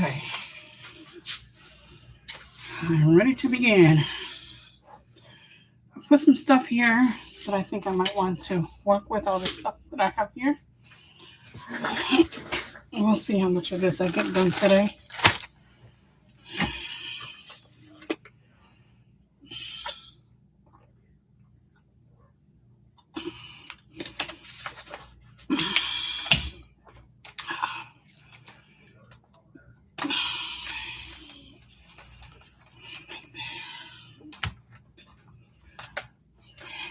Okay, I'm ready to begin. I put some stuff here that I think I might want to work with, all the stuff that I have here. We'll see how much of this I get done today.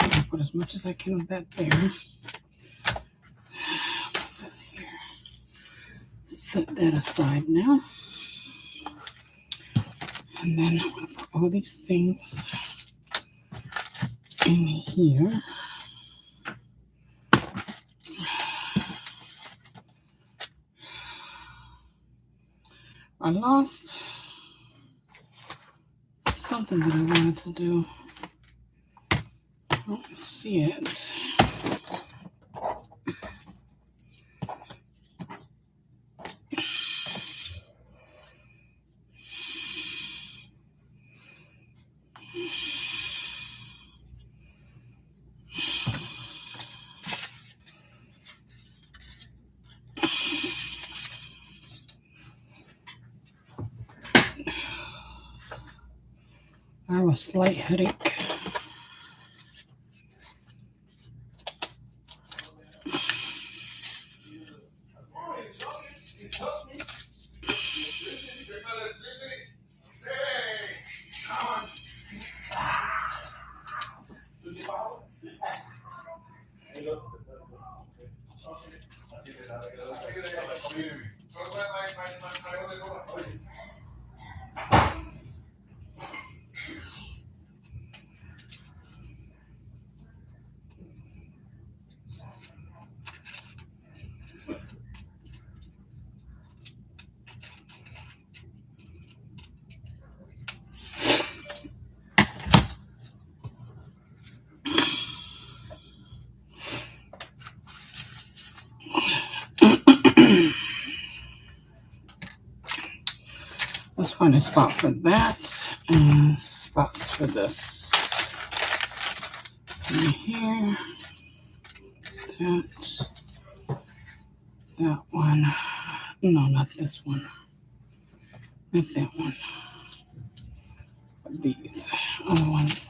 I'll put as much as I can of that there. Put this here. Set that aside now. And then I'm going to put all these things in here. I lost something that I wanted to do. I don't see it. I have a slight headache. Let's find a spot for that and spots for this. Right here. That one. No, not this one. Not that one. These other ones.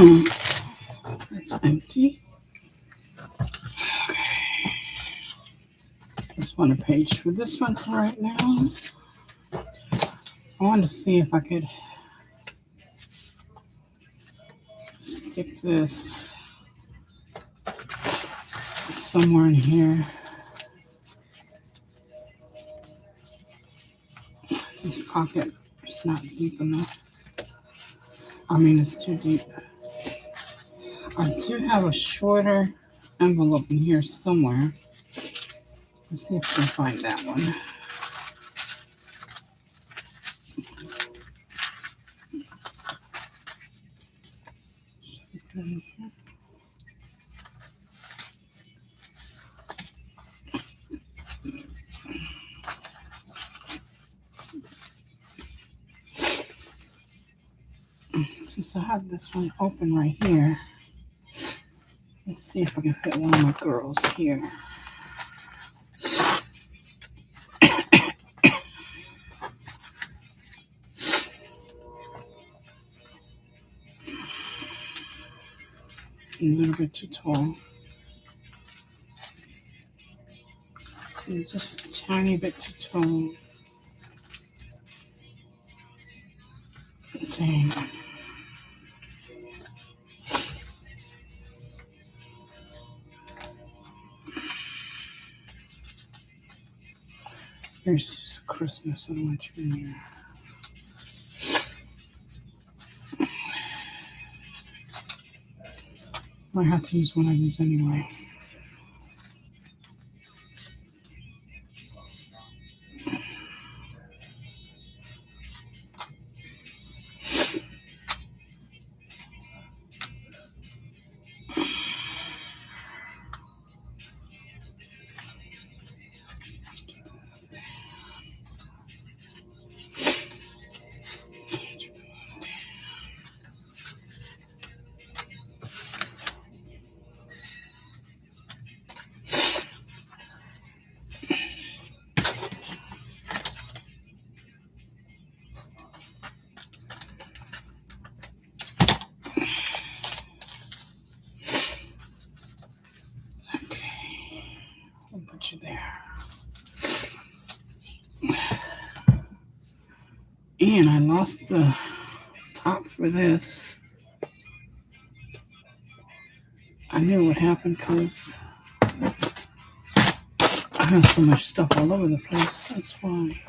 It's empty. Just want a page for this one for right now. I wanted to see if I could stick this somewhere in here. This pocket is not deep enough. I mean, it's too deep. I do have a shorter envelope in here somewhere. Let's see if we can find that one. Since I have this one open right here, let's see if I can fit one of my girls here. A little bit too tall. Just a tiny bit too tall. Dang. There's Christmas on my tree. I have to use one I use anyway. Put you there. And I lost the top for this. I knew it would happen because I have so much stuff all over the place. That's why.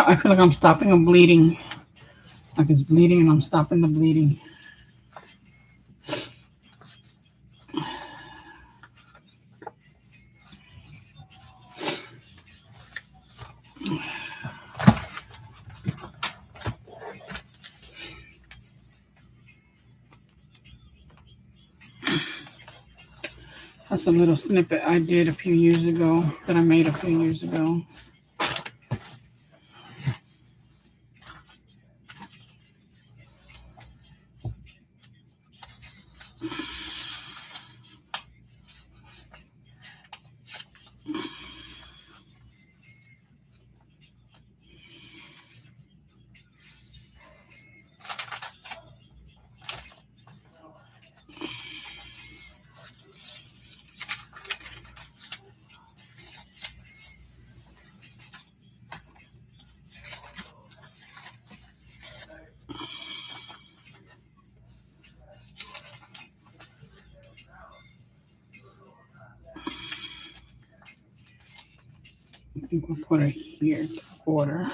I feel like I'm stopping a bleeding. Like it's bleeding and I'm stopping the bleeding. That's a little snippet I did a few years ago, that I made a few years ago. I think we'll put it here to the border.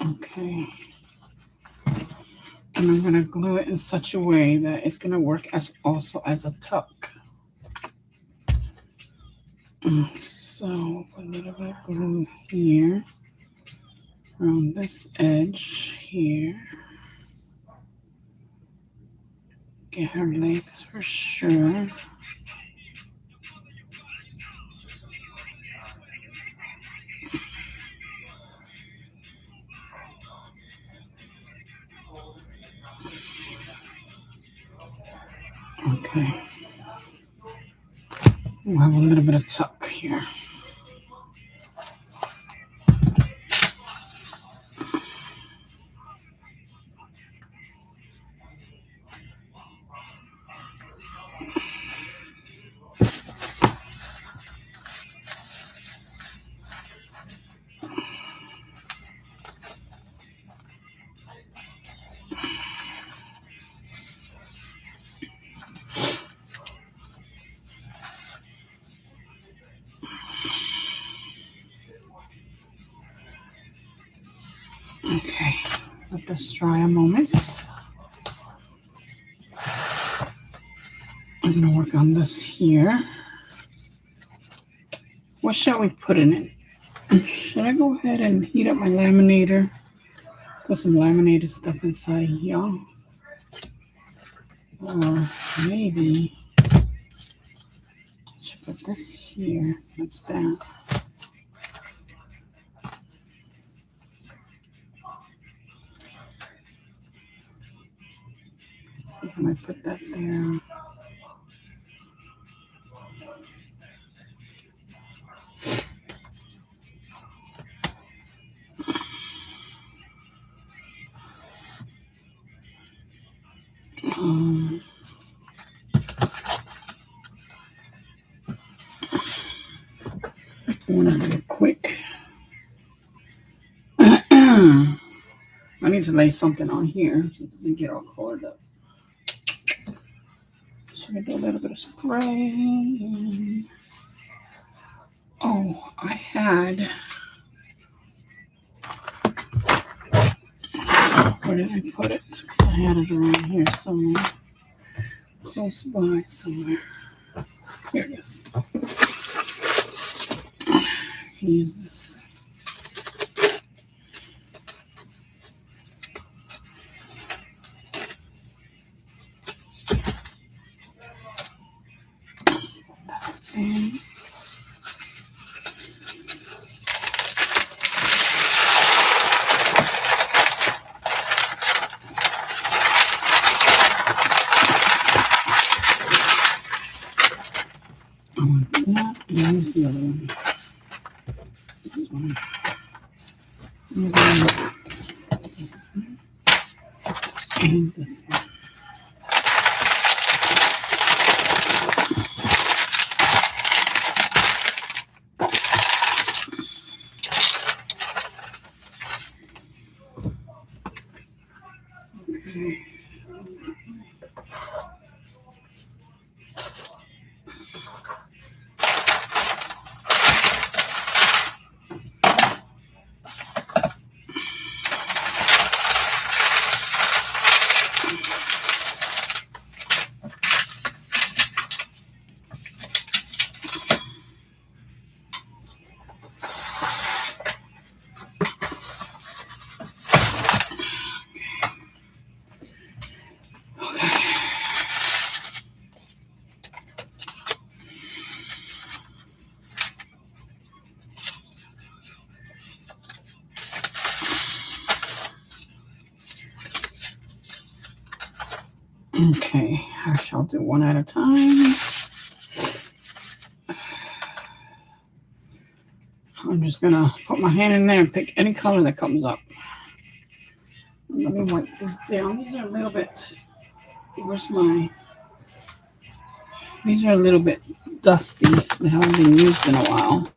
Okay. And I'm going to glue it in such a way that it's going to work as also as a tuck. So put a little bit of glue here around this edge here. Get her legs for sure. Okay. We'll have a little bit of tuck here. Okay, let this dry a moment. I'm going to work on this here. What shall we put in it? Should I go ahead and heat up my laminator? Put some laminated stuff inside here. Or maybe I should put this here like that. I might put that there. I want to do it quick. I need to lay something on here so it doesn't get all colored up. So I do a little bit of spray. Oh, I had. Where did I put it? Because I had it around here somewhere. Close by somewhere. Here it is. Use this. And this one. And then this one. And this one. Okay. Okay, I shall do one at a time. I'm just gonna put my hand in there and pick any color that comes up. Let me wipe this down. These are a little bit, these are a little bit dusty. They haven't been used in a while.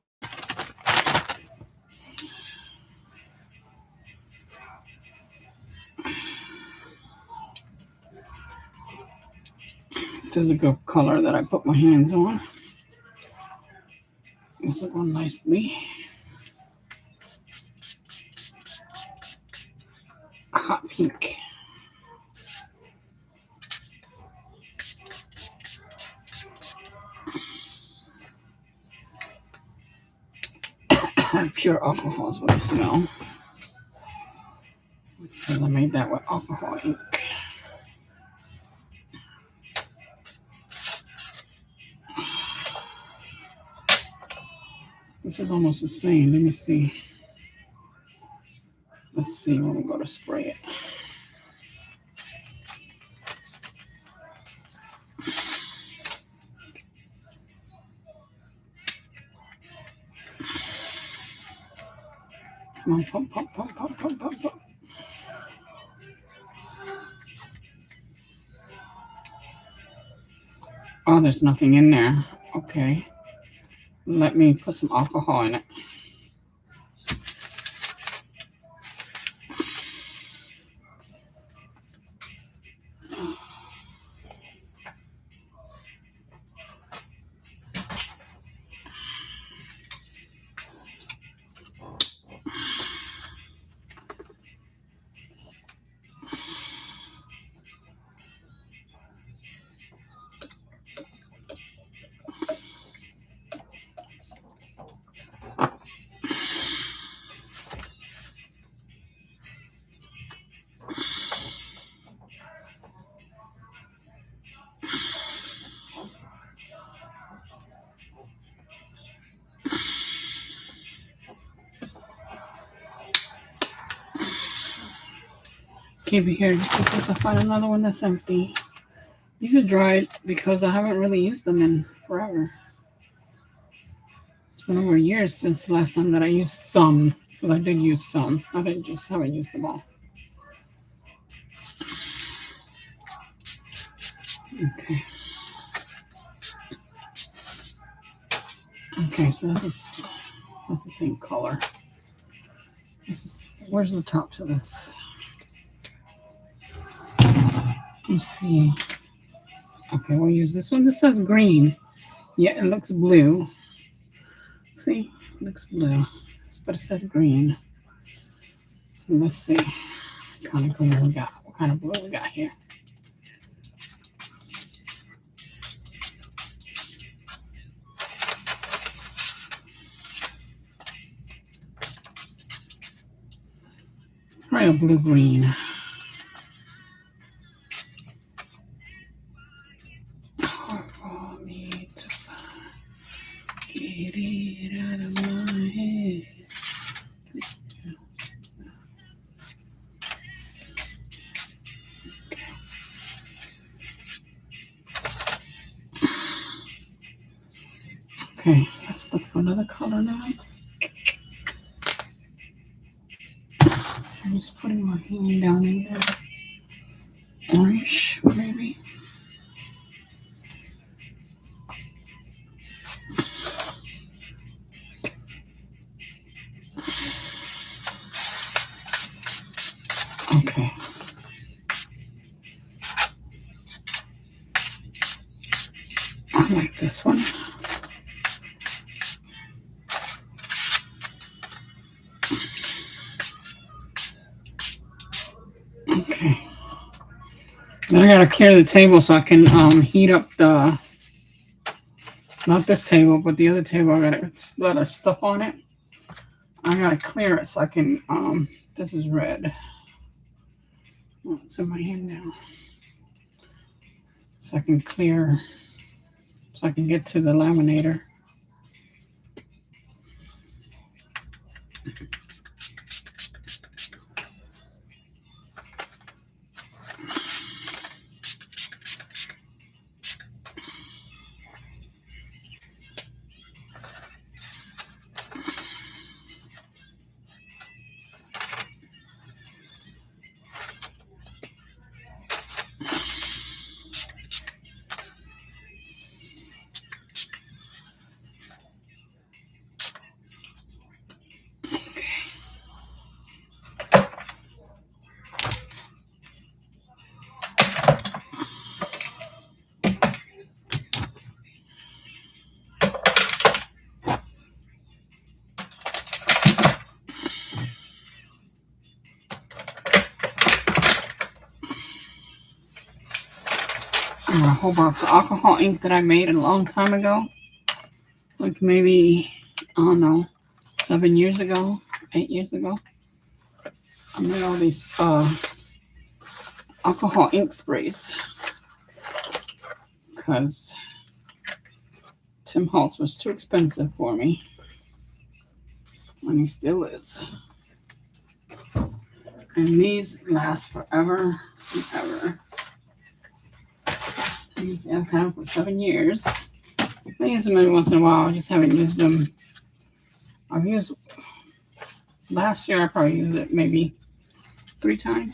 This is a good color that I put my hands on. This will go nicely. Hot pink. Pure alcohol is what I smell. That's because I made that with alcohol ink. This is almost the same. Let me see. Let's see when we go to spray it. Come on, pump, pump, pump, pump, pump, pump, pump. Oh, there's nothing in there. Okay. Let me put some alcohol in it. Keep it here just in case I find another one that's empty. These are dried because I haven't really used them in forever. It's been over years since the last time that I used some, because I did use some. I haven't used them all. Okay. Okay, so that's the same color. Where's the top to this? Let's see. Okay, we'll use this one. This says green. Yeah, it looks blue. See, it looks blue, but it says green. Let's see what kind of green we got. What kind of blue we got here? Right, a blue green. Okay, let's look for another color now. just putting my hand down in there. Orange, maybe. Okay. I like this one. Okay. Then I gotta clear the table so I can heat up the, not this table, but the other table. I got a lot of stuff on it. I gotta clear it so I can, this is red. Oh, it's in my hand now. So I can clear, so I can get to the laminator. A whole box of alcohol ink that I made a long time ago. Like maybe, I don't know, 7 years ago, 8 years ago. I made all these alcohol ink sprays. Because Tim Holtz was too expensive for me. And he still is. And these last forever and ever. These I've had them for 7 years. I use them every once in a while. I just haven't used them. I've used, last year I probably used it maybe 3 times.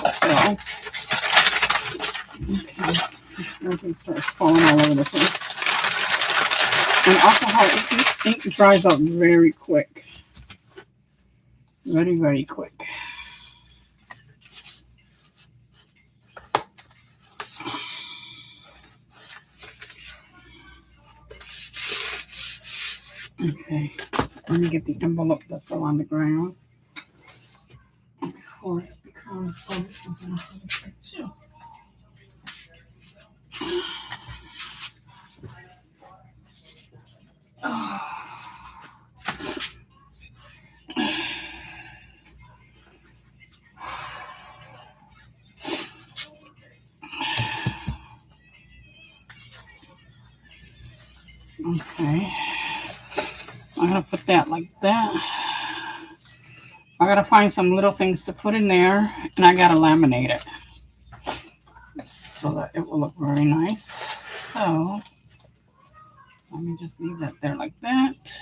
Okay. Everything starts falling all over the place. And alcohol ink dries up very quick. Very, very quick. Okay, let me get the envelope that fell on the ground before it becomes something else too. Okay, I'm gonna put that like that. I gotta find some little things to put in there, and I gotta laminate it so that it will look very nice. So let me just leave that there like that.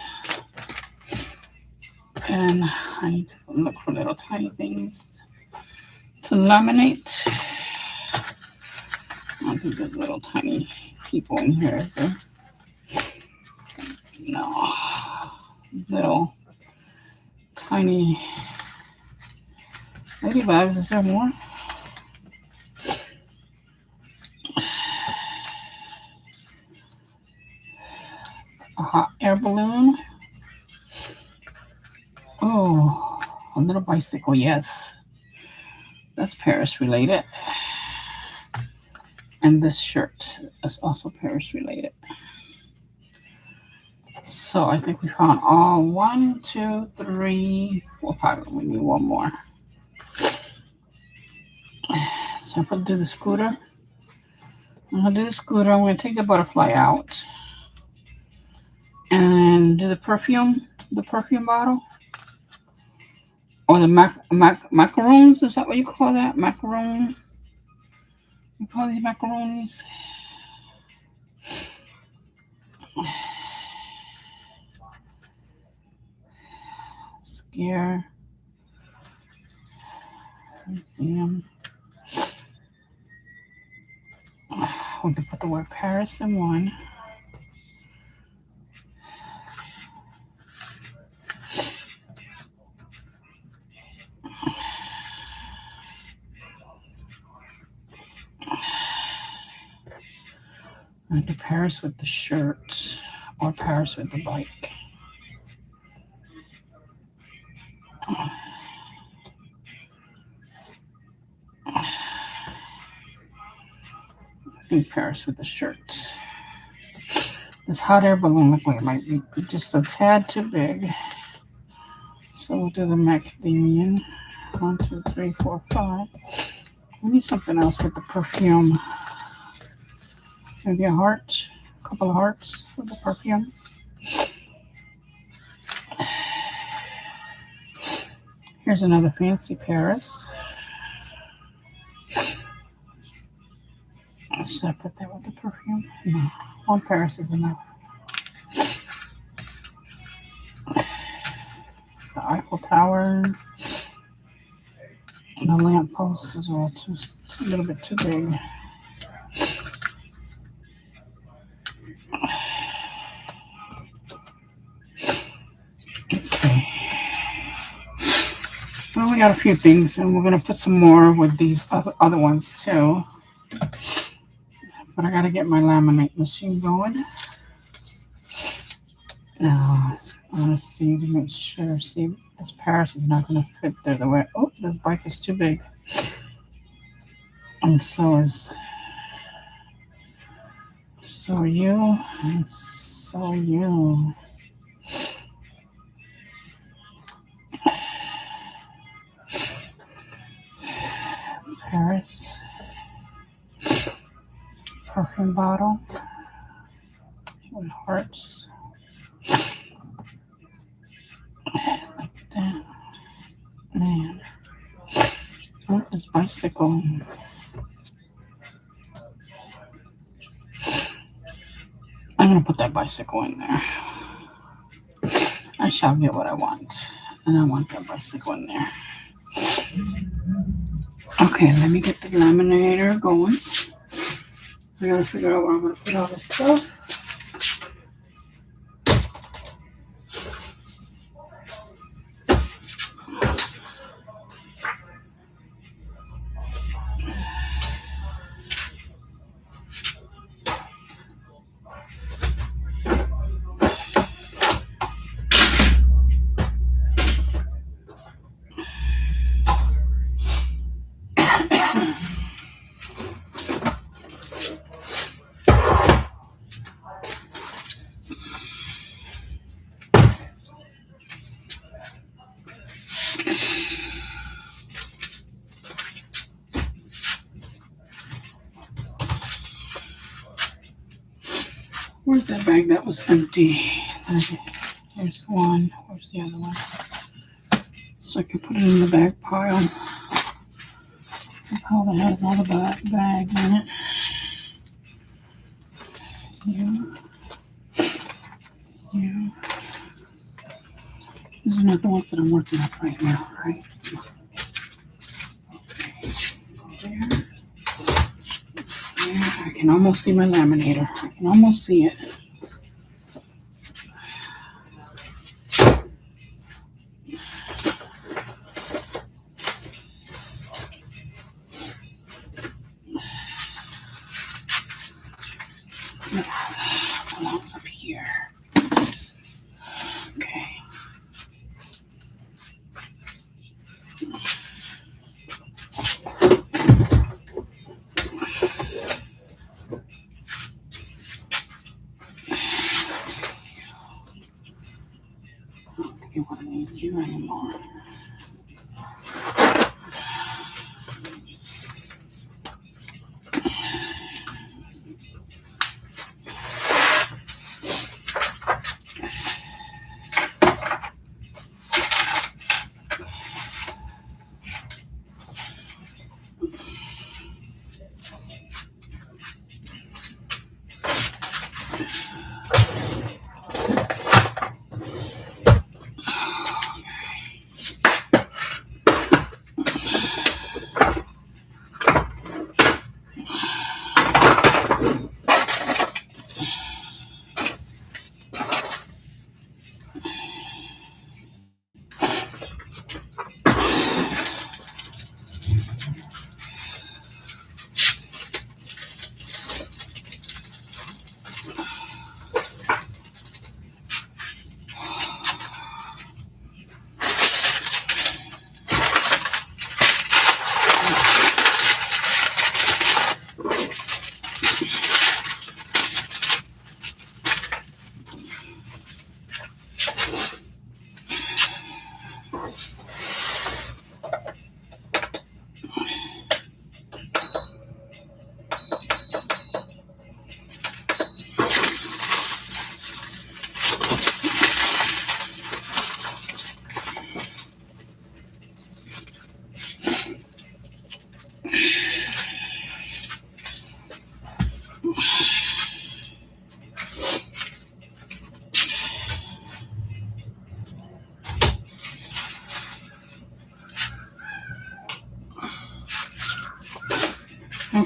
And I need to look for little tiny things to laminate. I don't think there's little tiny people in here, is there? No. Little tiny ladybugs. Is there more? A hot air balloon. Oh, a little bicycle. Yes. That's Paris related. And this shirt is also Paris related. So I think we found all 1, 2, 3, 4, 5. We need one more. So I'm going to do the scooter. I'm going to do the scooter. I'm going to take the butterfly out. And do the perfume bottle. Or the macaroons. Is that what you call that? Macaron? You call these macaronis? here. Museum. We can put the word Paris in one. And do Paris with the shirt or Paris with the bike. I think Paris with the shirt. This hot air balloon looks like it might be just a tad too big. So we'll do the macadamian. 1, 2, 3, 4, 5. We need something else with the perfume. Maybe a heart, a couple of hearts with the perfume. Here's another fancy Paris. Should I put that with the perfume? No, one Paris is enough. The Eiffel Tower. The lamp post is all a little bit too big. Okay. Well, we got a few things, and we're going to put some more with these other ones too. But I got to get my laminate machine going. Now, I want to see to make sure. See, this Paris is not going to fit there the way. Oh, this bike is too big. And so is. So you. And so you. Paris. Perfume bottle. With hearts. Like that. Man. I want this bicycle. I'm going to put that bicycle in there. I shall get what I want. And I want that bicycle in there. Okay, let me get the laminator going. I got to figure out where I'm going to put all this stuff. Where's that bag that was empty? Here's one. Where's the other one? So I can put it in the bag pile. The pile that has all the bags in it. Yeah. These are not the ones that I'm working on right now, right? There. I can almost see my laminator. I can almost see it. This belongs up here. Okay. I don't want to need you anymore.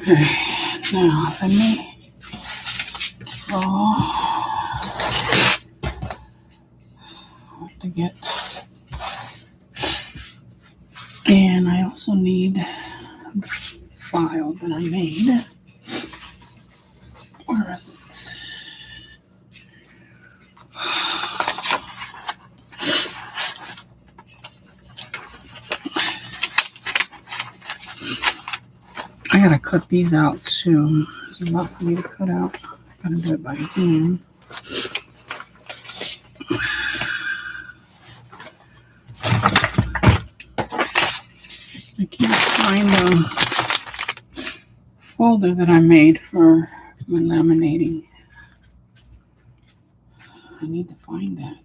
Okay, now let me draw to get, and I also need the file that I made. Where is it? I gotta cut these out too. There's a lot for me to cut out. I gotta do it by hand. I can't find the folder that I made for my laminating. I need to find that.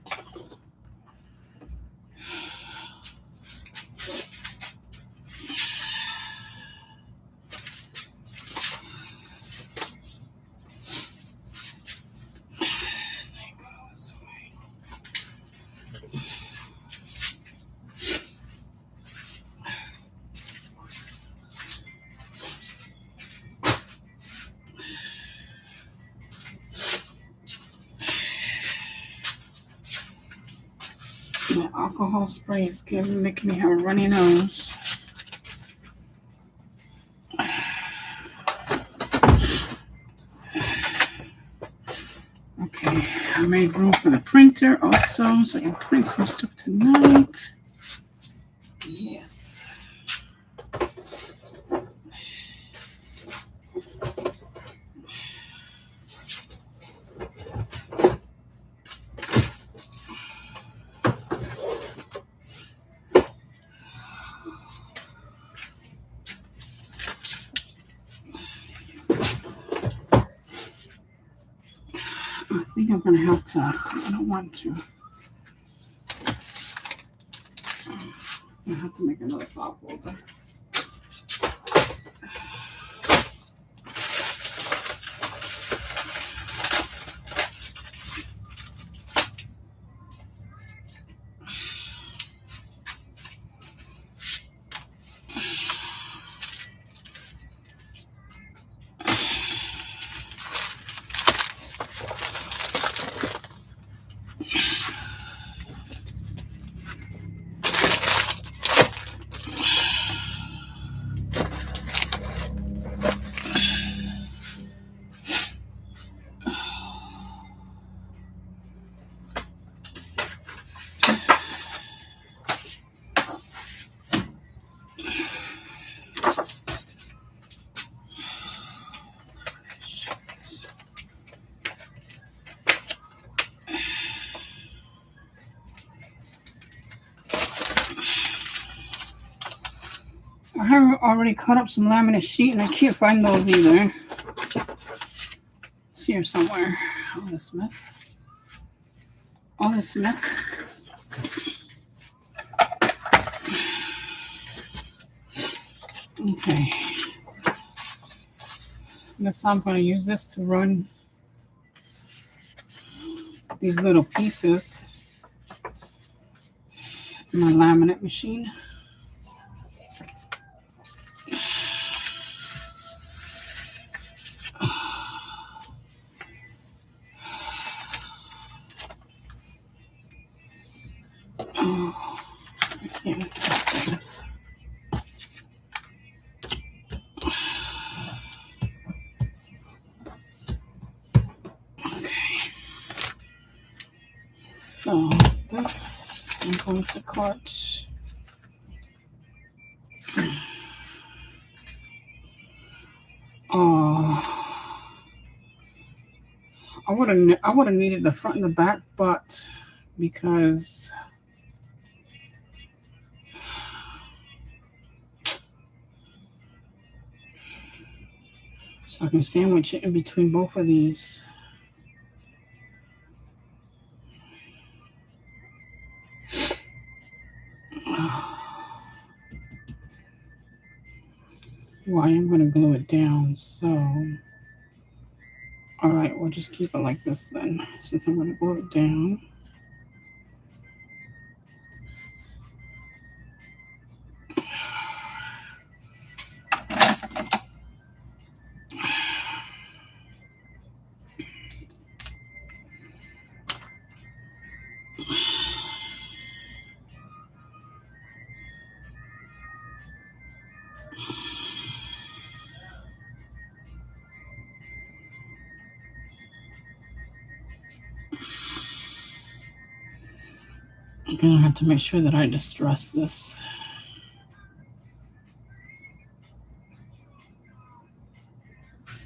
The alcohol spray is making me have a runny nose. Okay, I made room for the printer also, so I can print some stuff tonight. Yes. I think I'm gonna have to, I don't want to. I have to make another file folder. I have already cut up some laminate sheet and I can't find those either. It's here somewhere. Oliver Smith. Oliver Smith. Okay. Next I'm going to use this to run these little pieces in my laminate machine. Oh, I can't get this. Okay. So this I'm going to cut. I would have needed the front and the back, but because so I can sandwich it in between both of these. Well, I am going to glue it down, so all right, we'll just keep it like this then, since I'm going to glue it down. And I have to make sure that I distress this.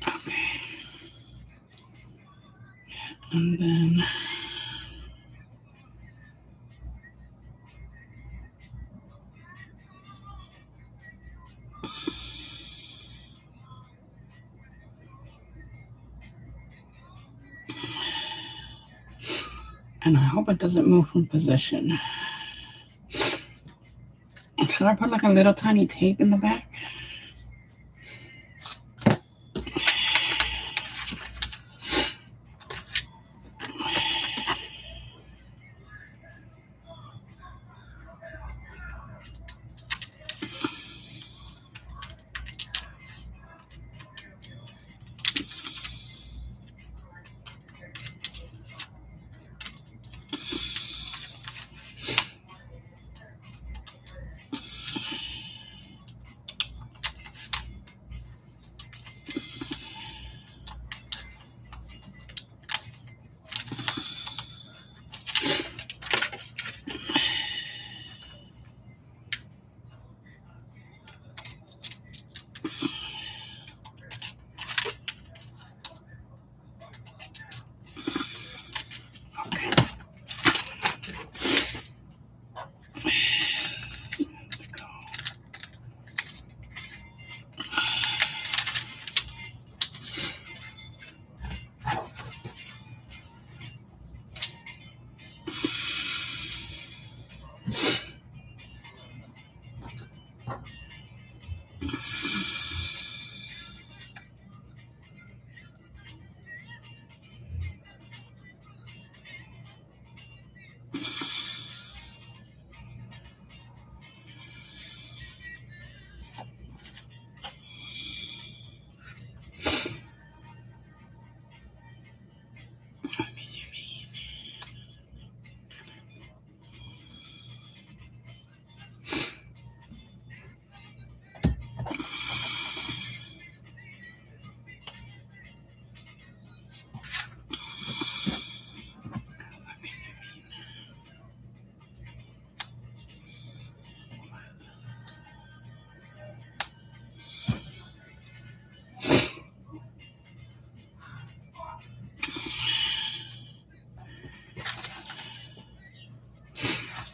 Okay. And then I hope it doesn't move from position. Should I put like a little tiny tape in the back?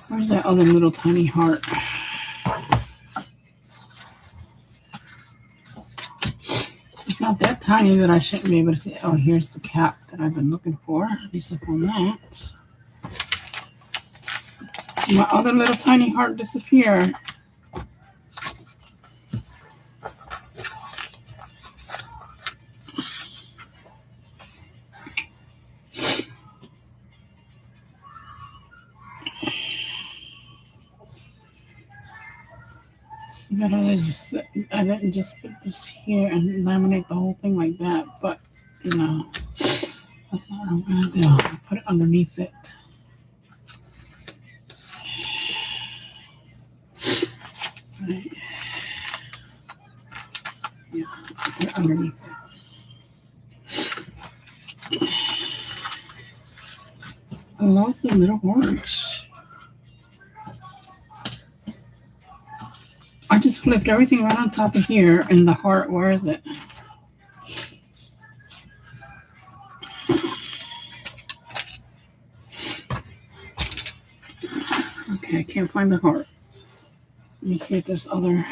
Where's that other little tiny heart? It's not that tiny that I shouldn't be able to see. Oh, here's the cap that I've been looking for. At least I found that. My other little tiny heart disappeared. I didn't just put this here and laminate the whole thing like that, but no, that's not what I'm gonna do. I'll put it underneath it. Right. Yeah, I'll put it underneath it. I lost the little orange. I just flipped everything right on top of here and the heart, where is it? Okay, I can't find the heart. Let me see if there's other.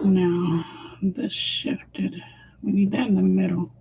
Now, this shifted. We need that in the middle.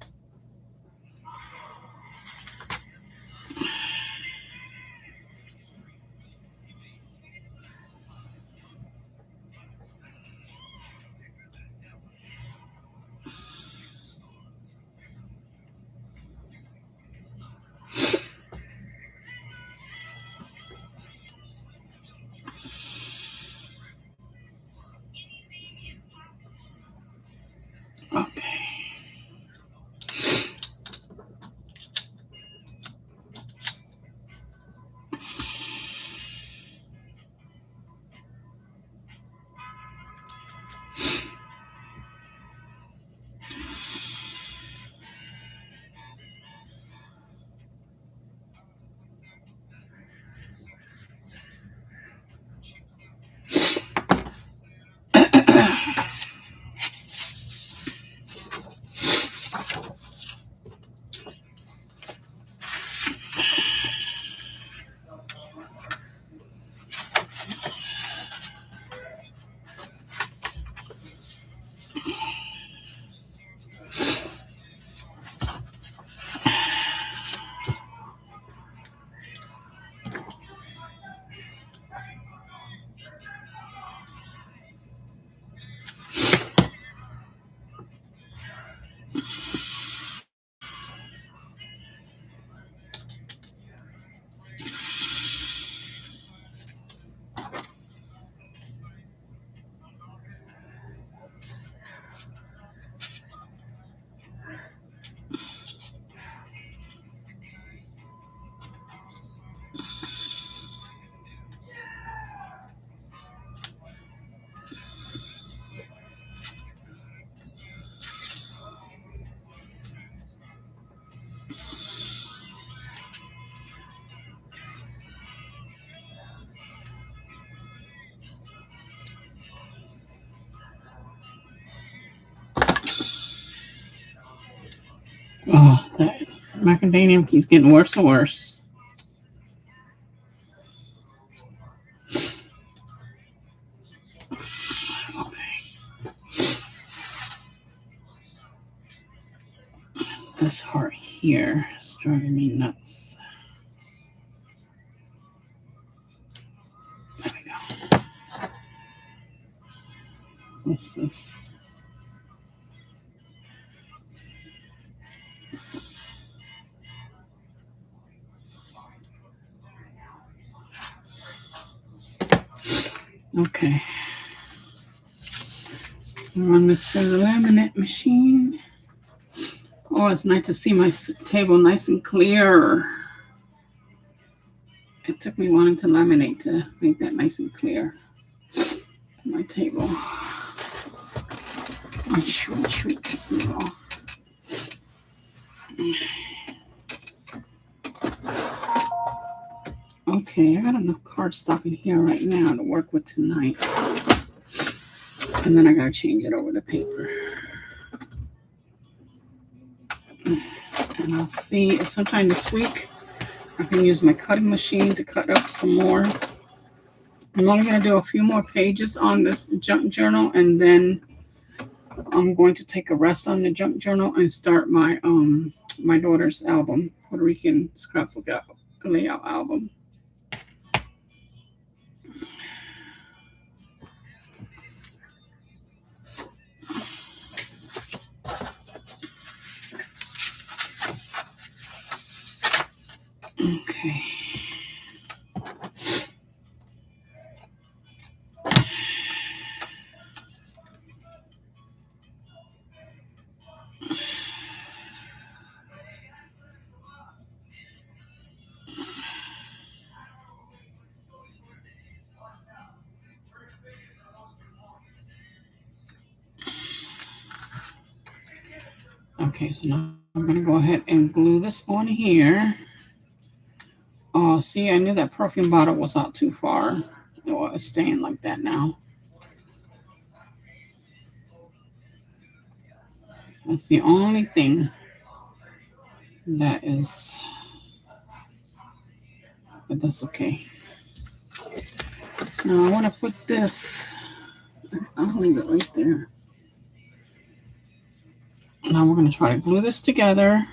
Macadamia keeps getting worse and worse. This heart here is driving me nuts. There we go. What's this? Okay. Run this through the laminate machine. Oh, it's nice to see my table nice and clear. It took me wanting to laminate to make that nice and clear. My table. My sweet. Okay, I got enough cardstock in here right now to work with tonight. And then I gotta change it over to paper. And I'll see if sometime this week I can use my cutting machine to cut up some more. I'm only gonna do a few more pages on this junk journal, and then I'm going to take a rest on the junk journal and start my my daughter's album, Puerto Rican scrapbook layout album. Okay. Okay, so now I'm going to go ahead and glue this on here. Oh, see, I knew that perfume bottle was out too far. Oh, it's staying like that now. That's the only thing that is, but that's okay. Now I want to put this, I'll leave it right there. Now we're going to try to glue this together,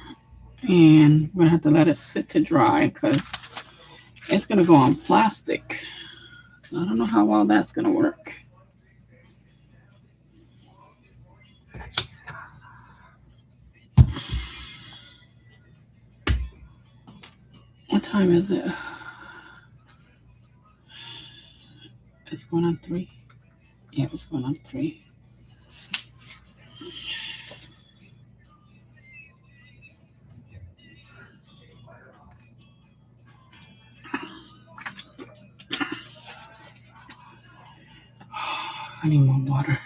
and we're going to have to let it sit to dry because it's going to go on plastic. So I don't know how well that's going to work. What time is it? It's going on 3. Yeah, it's going on 3. I need more water.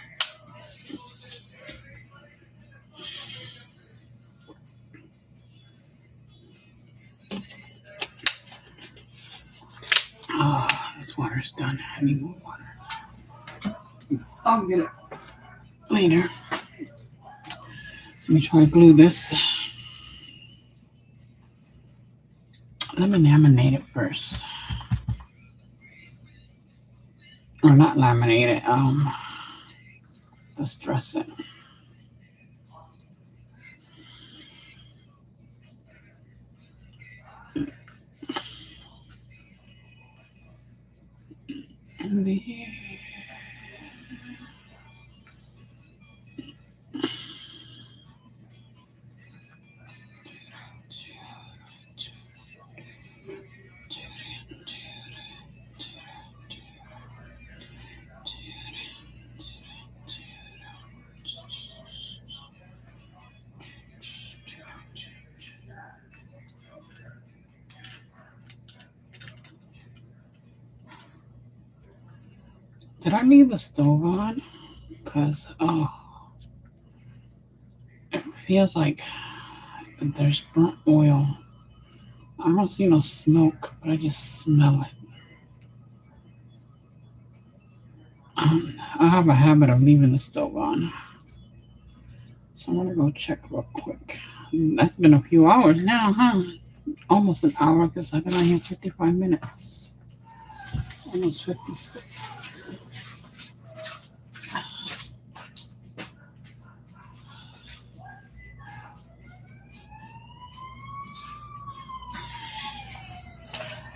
This water's done. I need more water. I'll get it later. Let me try to glue this. Let me laminate it first. Or not laminate it, distress it. And here. Did I leave the stove on? Because, it feels like there's burnt oil. I don't see no smoke, but I just smell it. I have a habit of leaving the stove on. So I'm going to go check real quick. That's been a few hours now, huh? Almost an hour because I've been on here 55 minutes. Almost 56.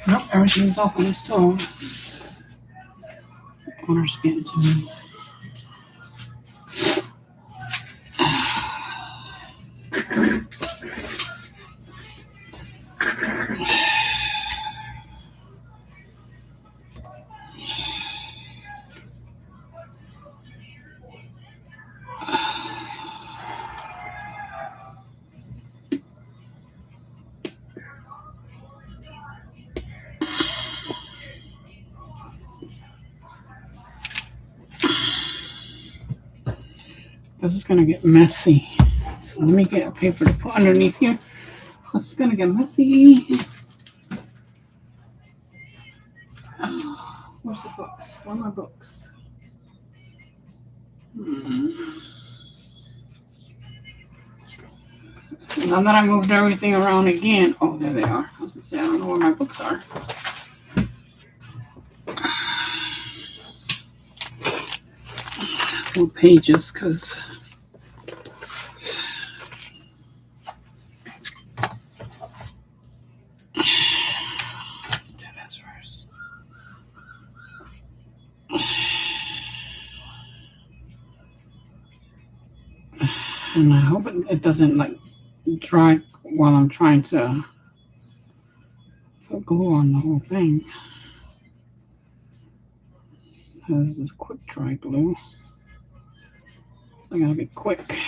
Nope, everything's off on the stove. Owner's getting to me. This is gonna get messy. So let me get a paper to put underneath here. This is gonna get messy. Where's the books? Where are my books? Now that I moved everything around again. Oh, there they are. I was gonna say, I don't know where my books are. What pages, because let's do this first. And I hope it doesn't like dry while I'm trying to put glue on the whole thing. This is quick dry glue. So I gotta be quick.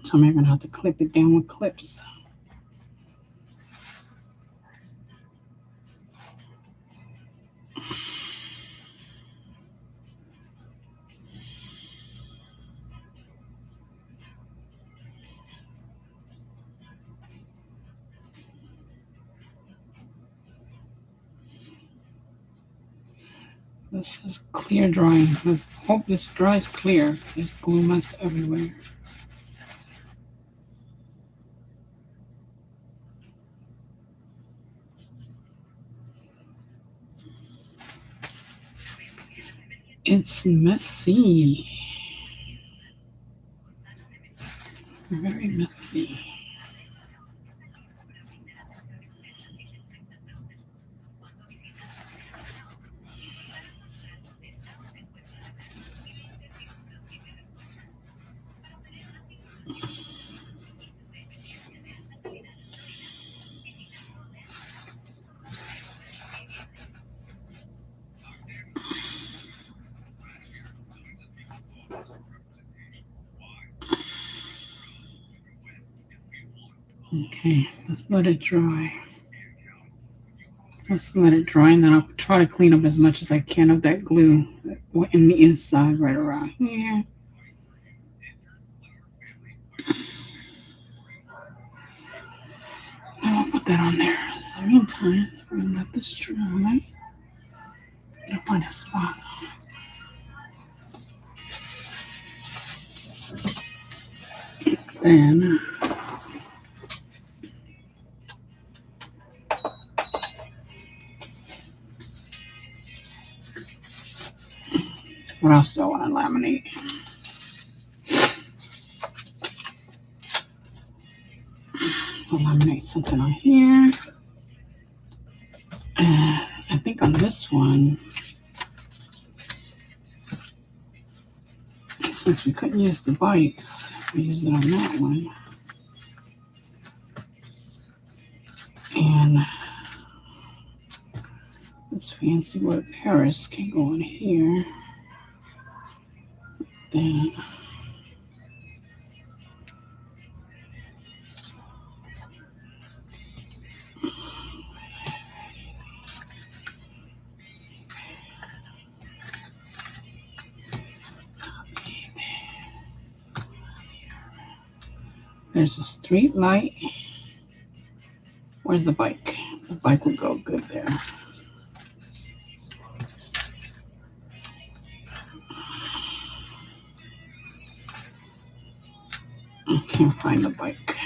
So I'm gonna have to clip it down with clips. This is clear drying. I hope this dries clear. There's glue mess everywhere. It's messy. Very messy. Okay, let's let it dry. Let's let it dry, and then I'll try to clean up as much as I can of that glue in the inside right around here. And I'll put that on there. So meantime, I'm going to let this dry. I'll find a spot. Then what else do I want to laminate? I'll laminate something on here. And this one, since we couldn't use the bikes, we used it on that one. And this fancy wood Paris can go in here. Then there's a street light. Where's the bike? The bike would go good there. I can't find the bike.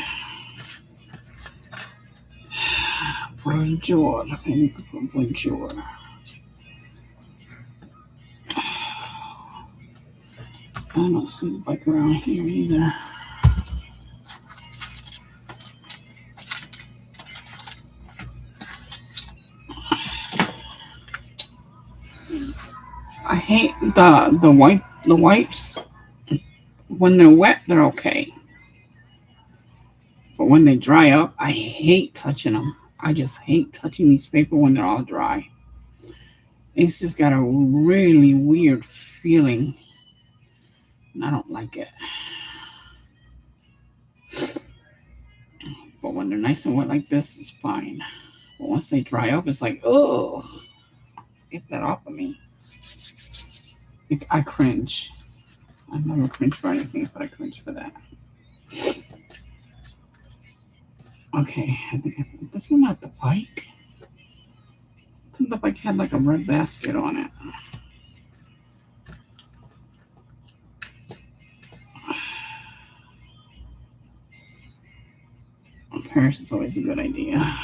Bonjour. Bonjour. I don't see the bike around here either. I hate the wipes. When they're wet, they're okay. But when they dry up, I hate touching them. I just hate touching these paper when they're all dry. It's just got a really weird feeling. And I don't like it. But when they're nice and wet like this, it's fine. But once they dry up, it's like, oh, get that off of me. I cringe. I never cringe for anything, but I cringe for that. Okay, I think this is not the bike. I think the bike had like a red basket on it. Paris is always a good idea.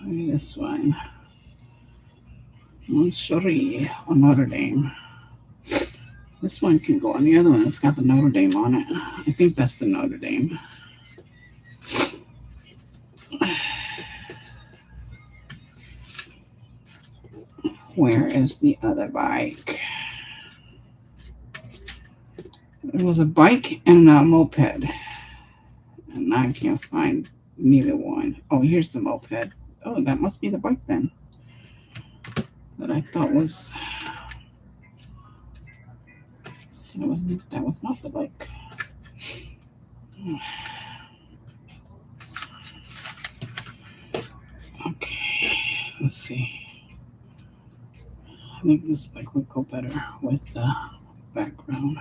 Maybe this one. Montcherie or Notre Dame. This one can go on the other one. It's got the Notre Dame on it. I think that's the Notre Dame. Where is the other bike? It was a bike and a moped. And I can't find neither one. Oh, here's the moped. Oh, that must be the bike then. That I thought was... That was not the bike. Okay, let's see. I think this bike would go better with the background.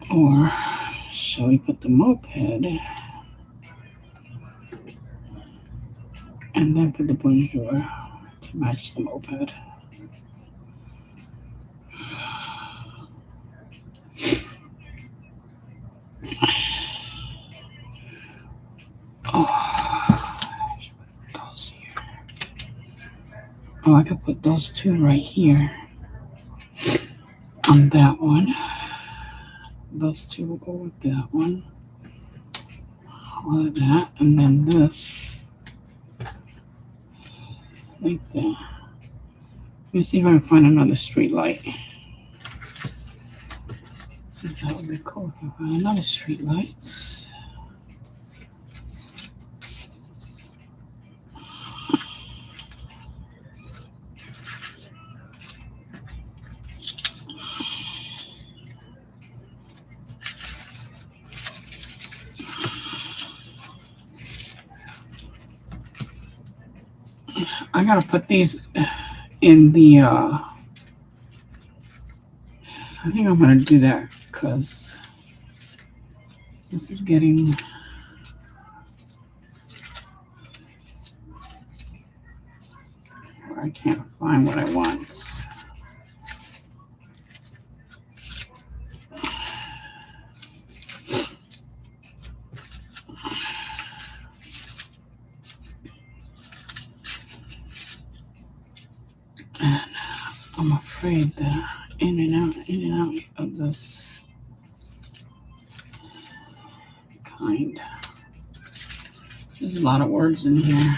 Or shall we put the moped and then put the bonjour to match the moped? Oh, I could put those two right here on that one. Those two will go with that one. All of that, and then this like that. Let me see if I can find another street light. That would be cool if I find another street lights. I gotta put these in the, I think I'm gonna do that because this is getting, I can't find what I want. I'm afraid that in and out of this behind. There's a lot of words in here.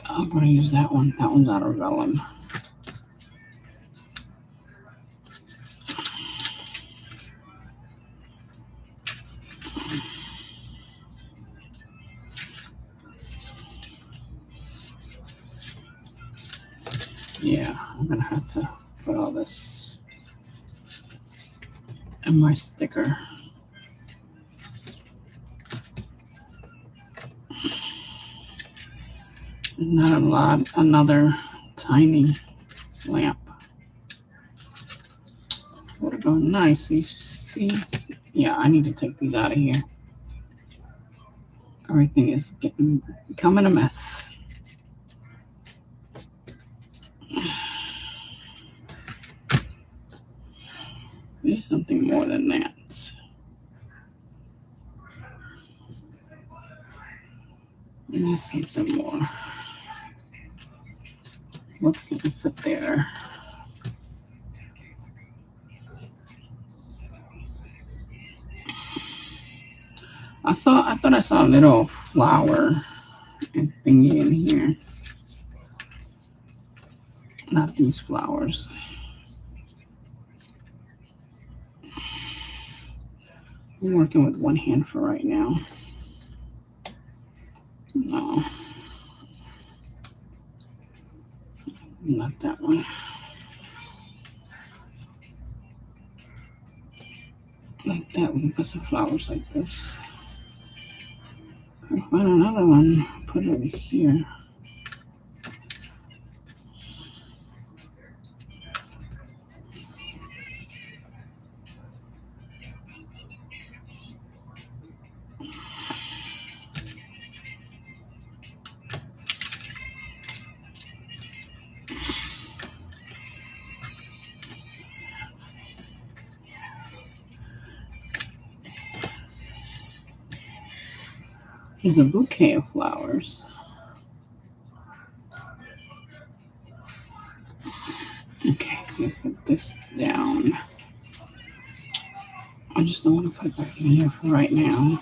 I'm going to use that one. That one's out of vellum. Yeah, I'm going to have to put all this in my sticker. Not a lot. Another tiny lamp. Would have gone nicely. See? Yeah, I need to take these out of here. Everything is becoming a mess. There's something more than that. There's something more. What's going to fit there? I thought I saw a little flower thingy in here. Not these flowers. I'm working with one hand for right now. No. Not that one. Like that, we can put some flowers like this. I'll find another one, put it over here. There's a bouquet of flowers. Okay, I'm gonna put this down. I just don't want to put it back in here for right now.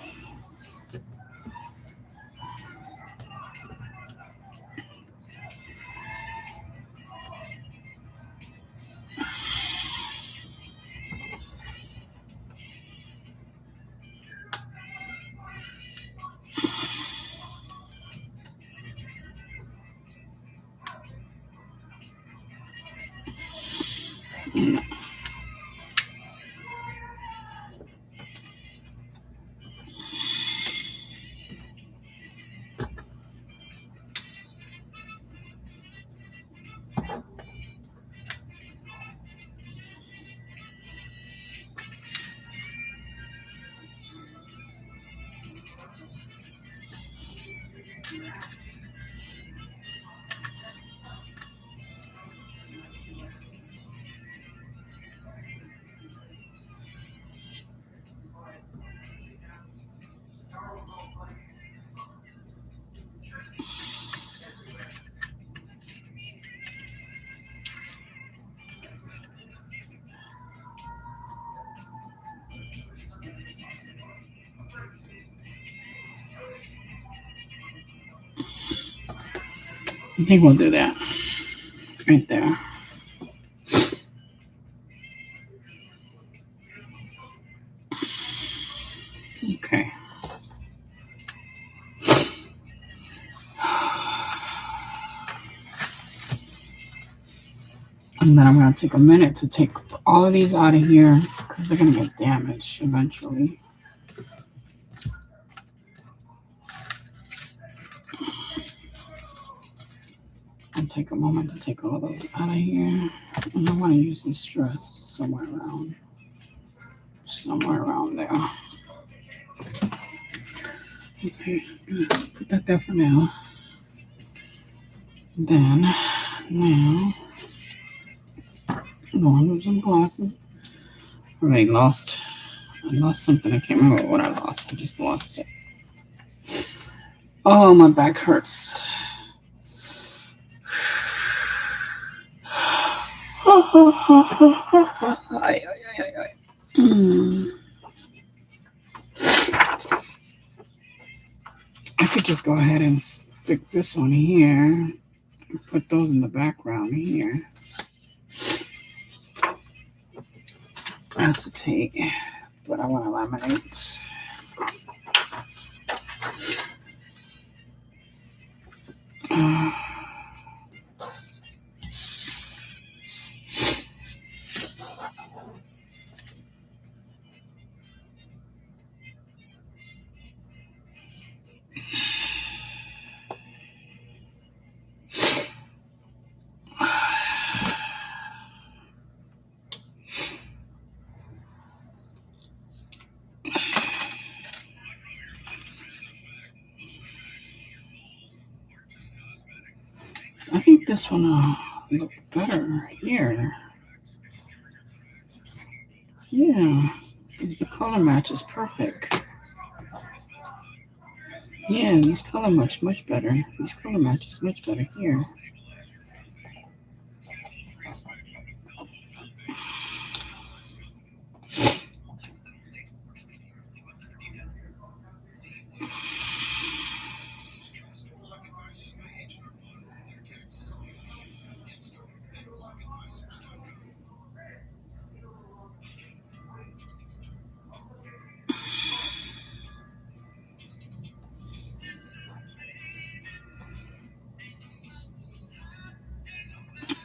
I think we'll do that right there. Okay. And then I'm going to take a minute to take all of these out of here because they're going to get damaged eventually. I'll take a moment to take all those out of here. And I want to use this dress somewhere around there. Okay, put that there for now. Then, now, I'm going to lose some glasses. I lost something. I can't remember what I lost. I just lost it. Oh, my back hurts. I could just go ahead and stick this one here. Put those in the background here. Acetate, but I want to laminate. I think this one will look better here. Yeah, because the color match is perfect. Yeah, these color match much better. These color matches much better here.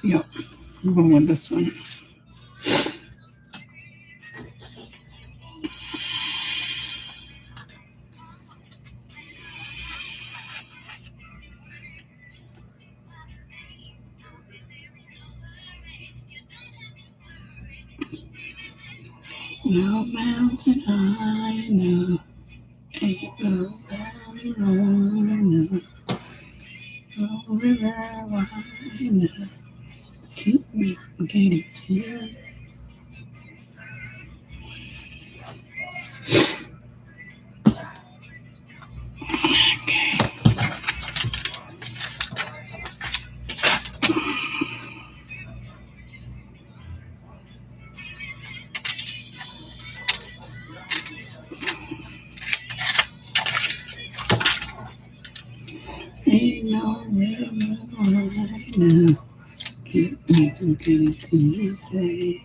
Yep, I'm going with this one. No mountain high, no, ain't no valley low, no river wide enough. Keep me from getting to you. Ain't no river wide enough. Keep me from getting to you, babe.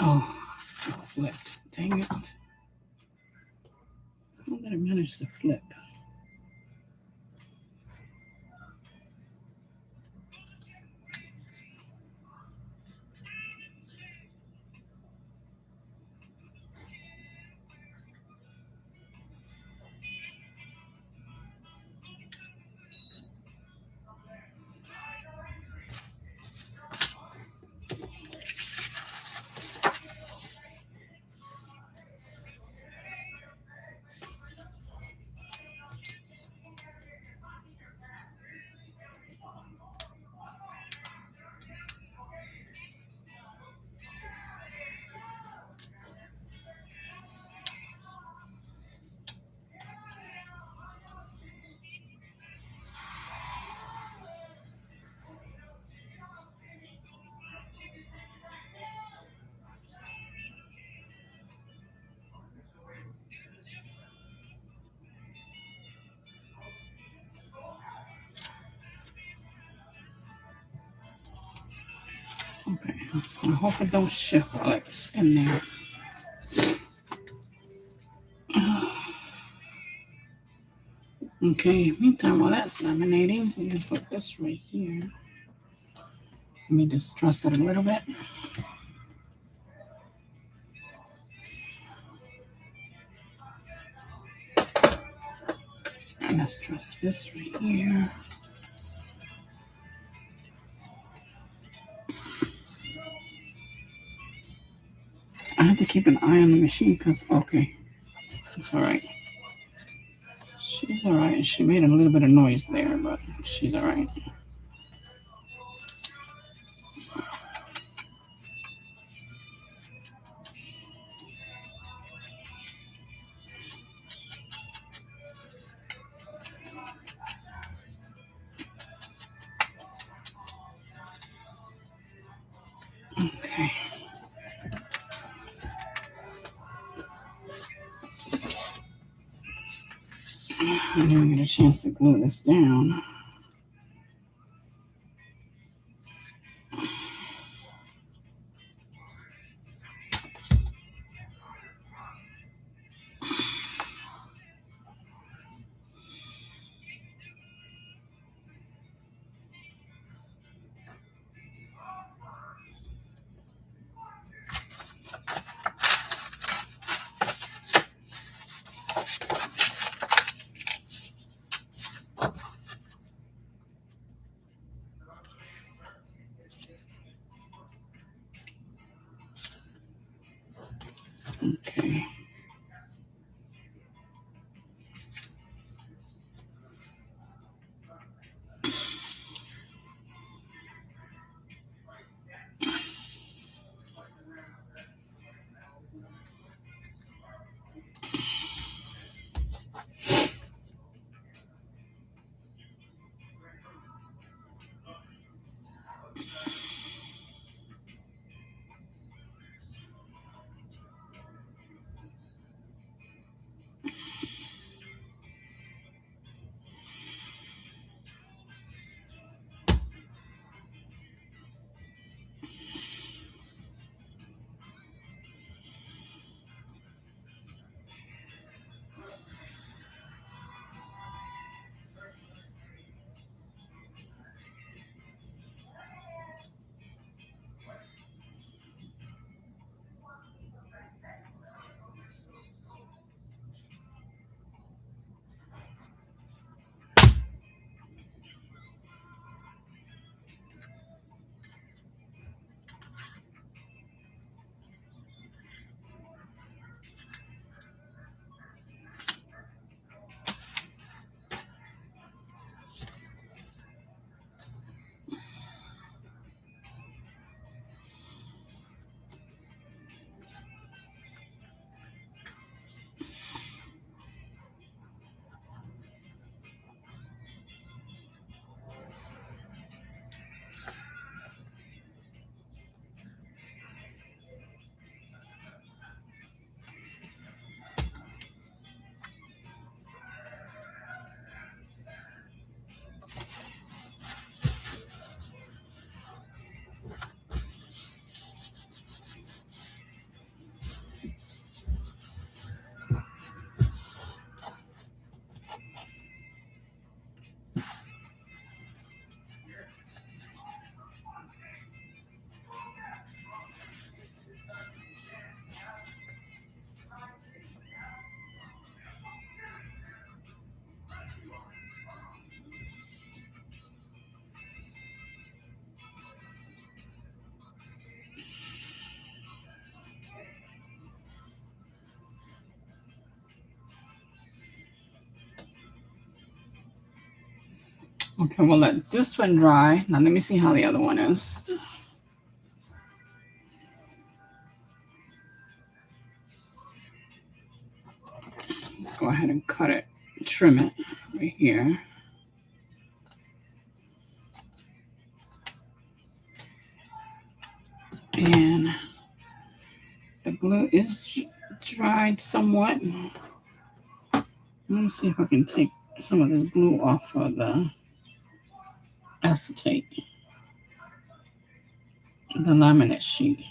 Oh, it flipped. Dang it. How did I manage to flip? I hope it don't shift while it's in there. Okay, meantime, while that's laminating, we can put this right here. Let me just truss it a little bit. And let's truss this right here. I have to keep an eye on the machine because, okay, it's all right. She's all right. She made a little bit of noise there, but she's all right. Okay. I didn't get a chance to glue this down. Okay. Okay, we'll let this one dry. Now let me see how the other one is. Let's go ahead and cut it, trim it right here. And the glue is dried somewhat. Let me see if I can take some of this glue off of the acetate. the laminate sheet.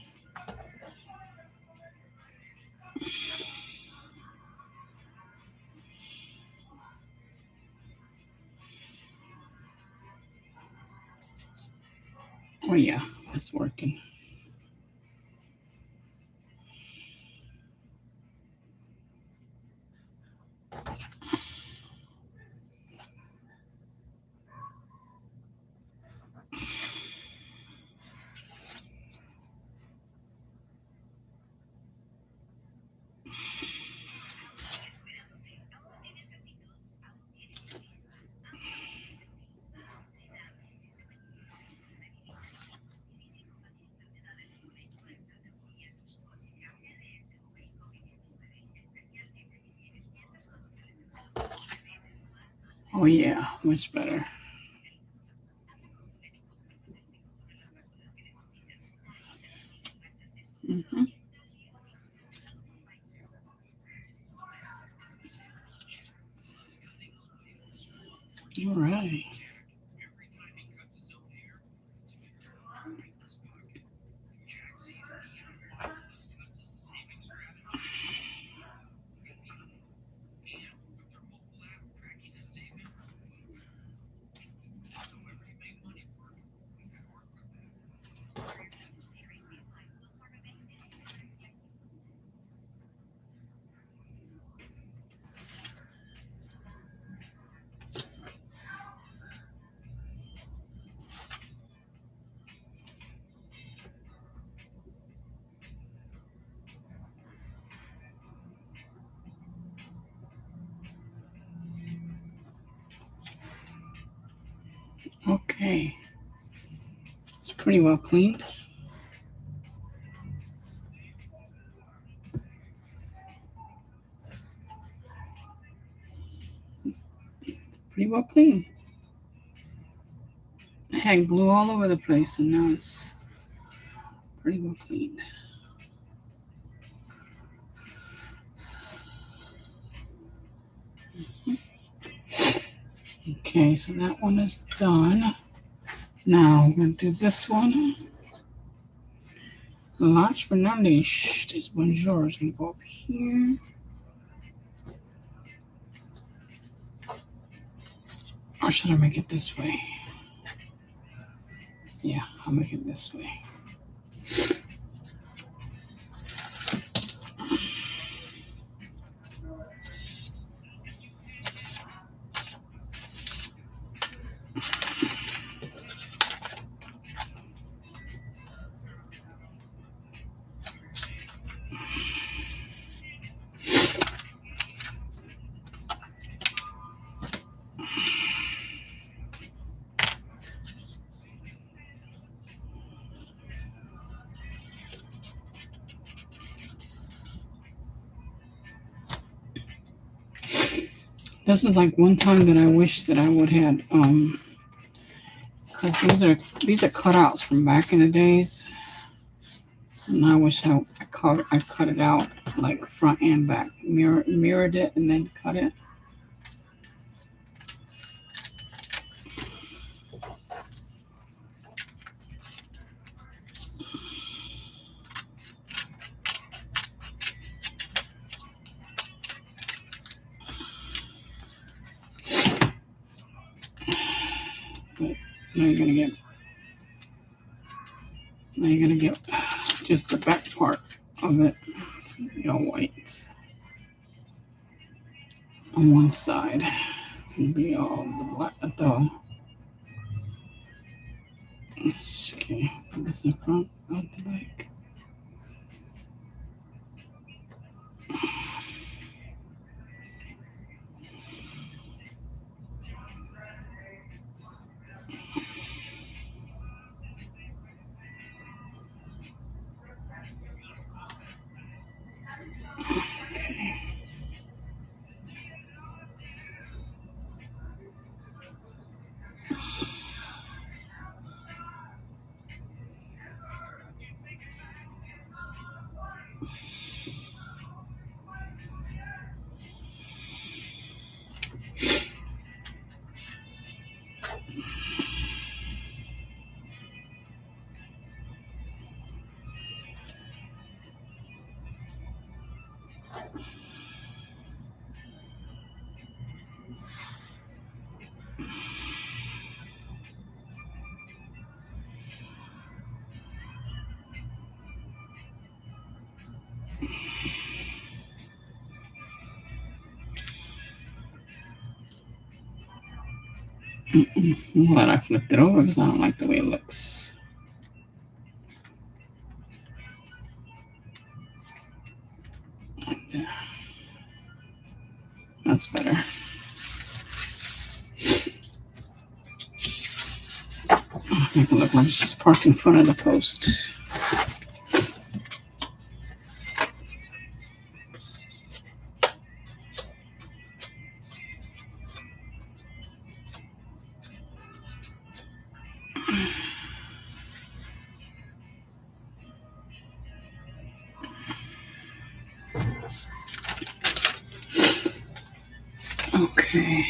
Oh yeah, it's working. Oh yeah, much better. Mm-hmm. All right. Okay. It's pretty well cleaned. Pretty well clean. I had glue all over the place, and now it's pretty well cleaned. Okay, so that one is done. Now I'm going to do this one. Last but not least is bonjour. It's going to go up here. Or should I make it this way? Yeah, I'll make it this way. This is like one time that I wish that I would have because these are cutouts from back in the days, and I wish I cut it out like front and back, mirrored it, and then cut it. But now you're gonna get just the back part of it. It's gonna be all white on one side. It's gonna be all the black though. Okay, this in front, out the back. I'm glad I flipped it over because I don't like the way it looks. Yeah. That's better. Make it look like it's just parked in front of the post. Okay.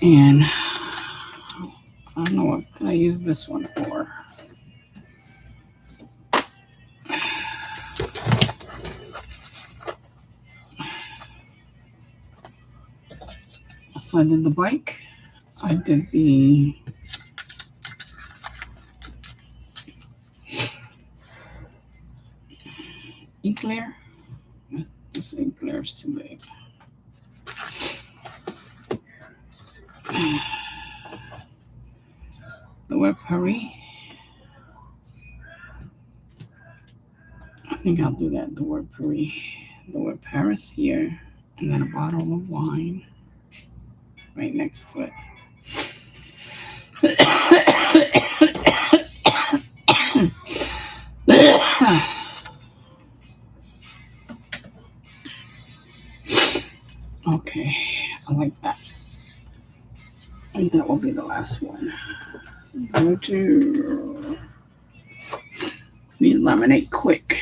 And I don't know what can I use this one for. So I did the bike. I did the eclair. This eclair is too big. The web hurry. I think I'll do that. The web hurry. The web Paris here. And then a bottle of wine right next to it. Okay, I like that. And that will be the last one. Go to these laminate quick.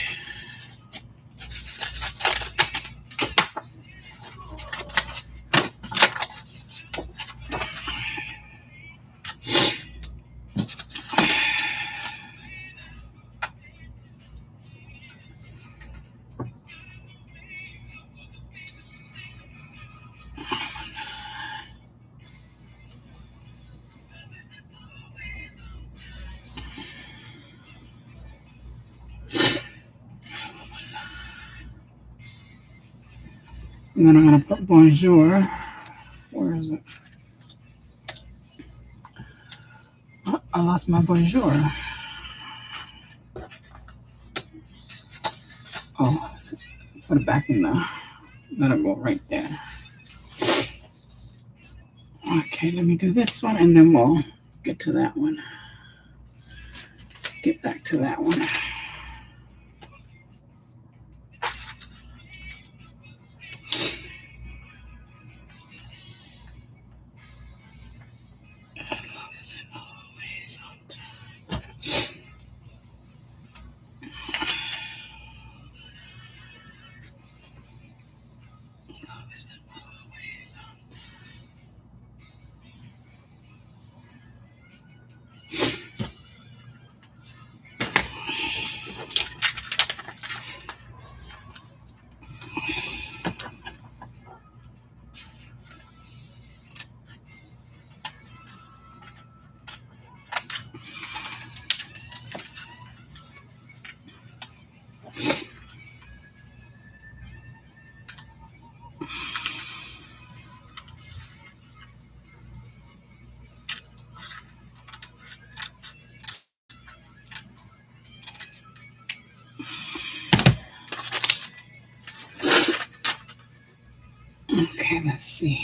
And then I'm going to put bonjour. Where is it? Oh, I lost my bonjour. Oh, put it back in the, let it go right there. Okay, let me do this one and then we'll get to that one. Get back to that one. Okay, let's see.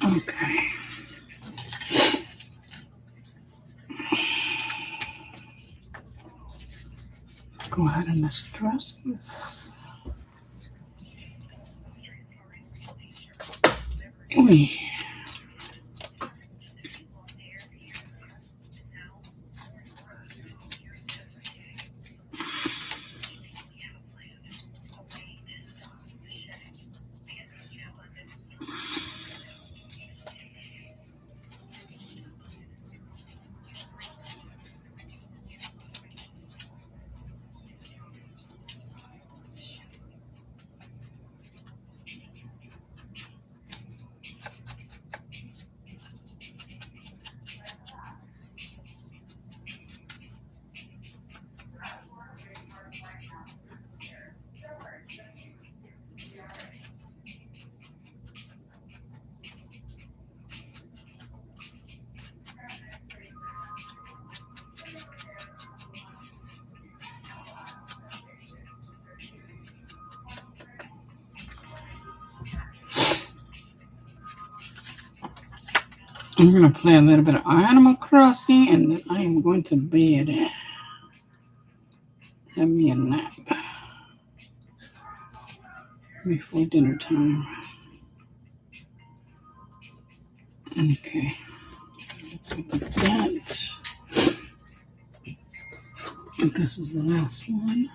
Okay. Go ahead and distress this. Ooh. I'm going to play a little bit of Animal Crossing, and then I am going to bed. Have me a nap before dinner time. Okay. Look at that. And this is the last one.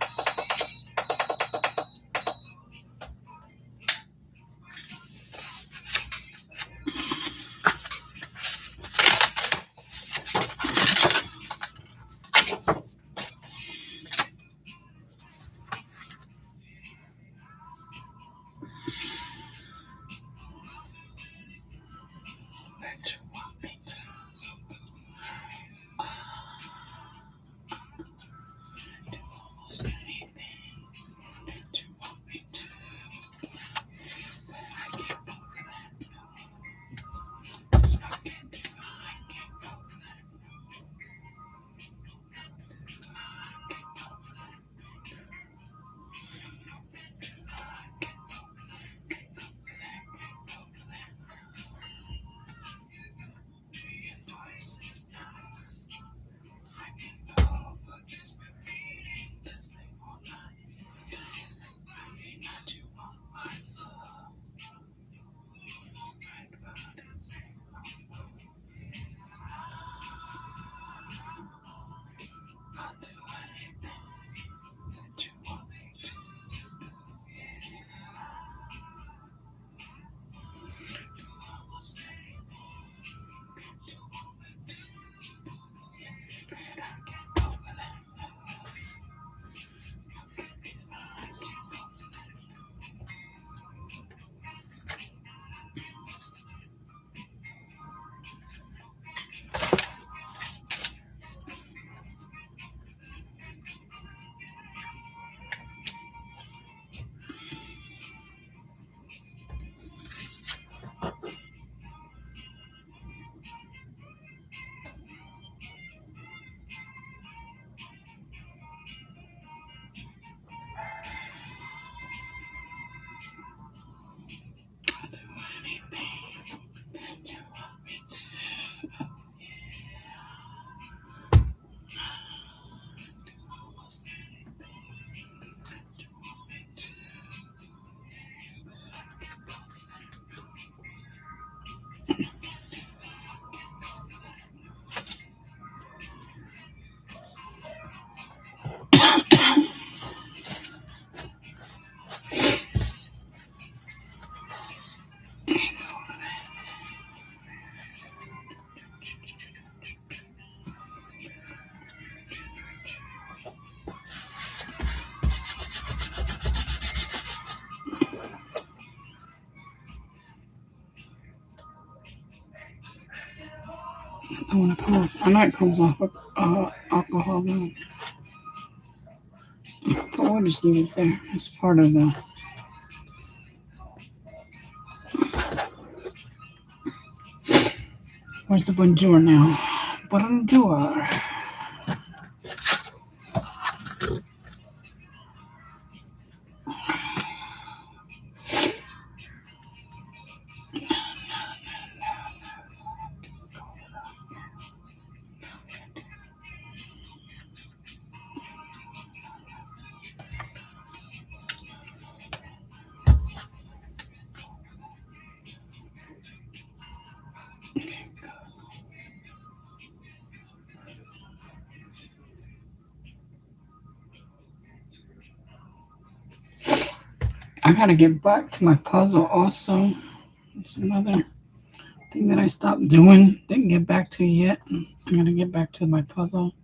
I want to come off. I know it comes off of alcohol now. But we'll just leave it there. It's part of the. Where's the bonjour now? Bonjour. I gotta get back to my puzzle also. It's another thing that I stopped doing. Didn't get back to yet. I'm gonna get back to my puzzle.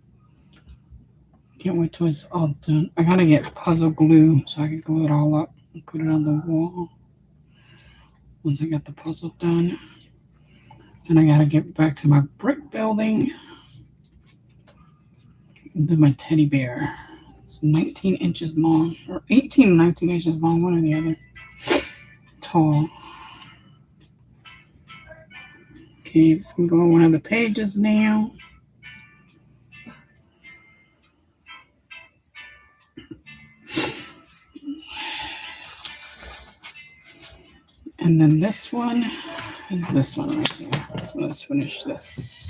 Can't wait till it's all done. I gotta get puzzle glue so I can glue it all up and put it on the wall. Once I got the puzzle done. Then I gotta get back to my brick building and do my teddy bear. It's 19 inches long, or 18 or 19 inches long, one or the other. Tall. Okay, this can go on one of the pages now. And then this one is this one right here. So let's finish this.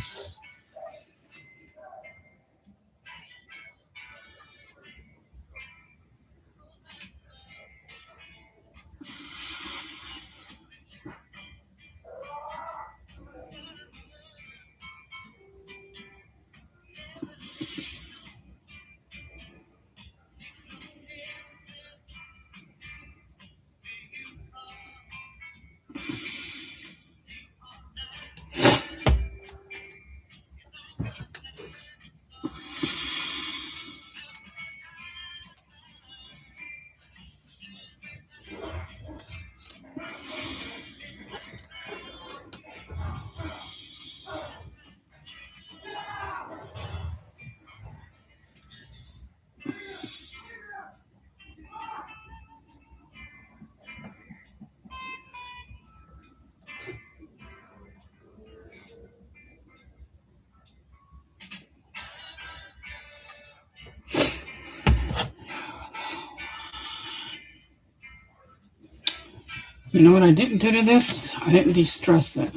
You know what I didn't do to this? I didn't de-stress it.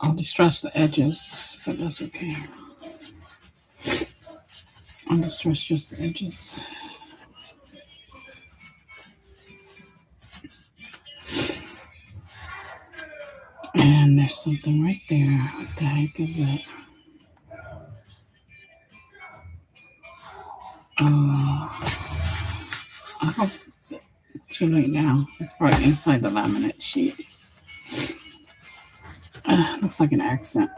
I'll de-stress the edges, but that's okay. I'll de-stress just the edges. And there's something right there. What the heck is that? I hope too late now. It's probably inside the laminate sheet. Looks like an accent.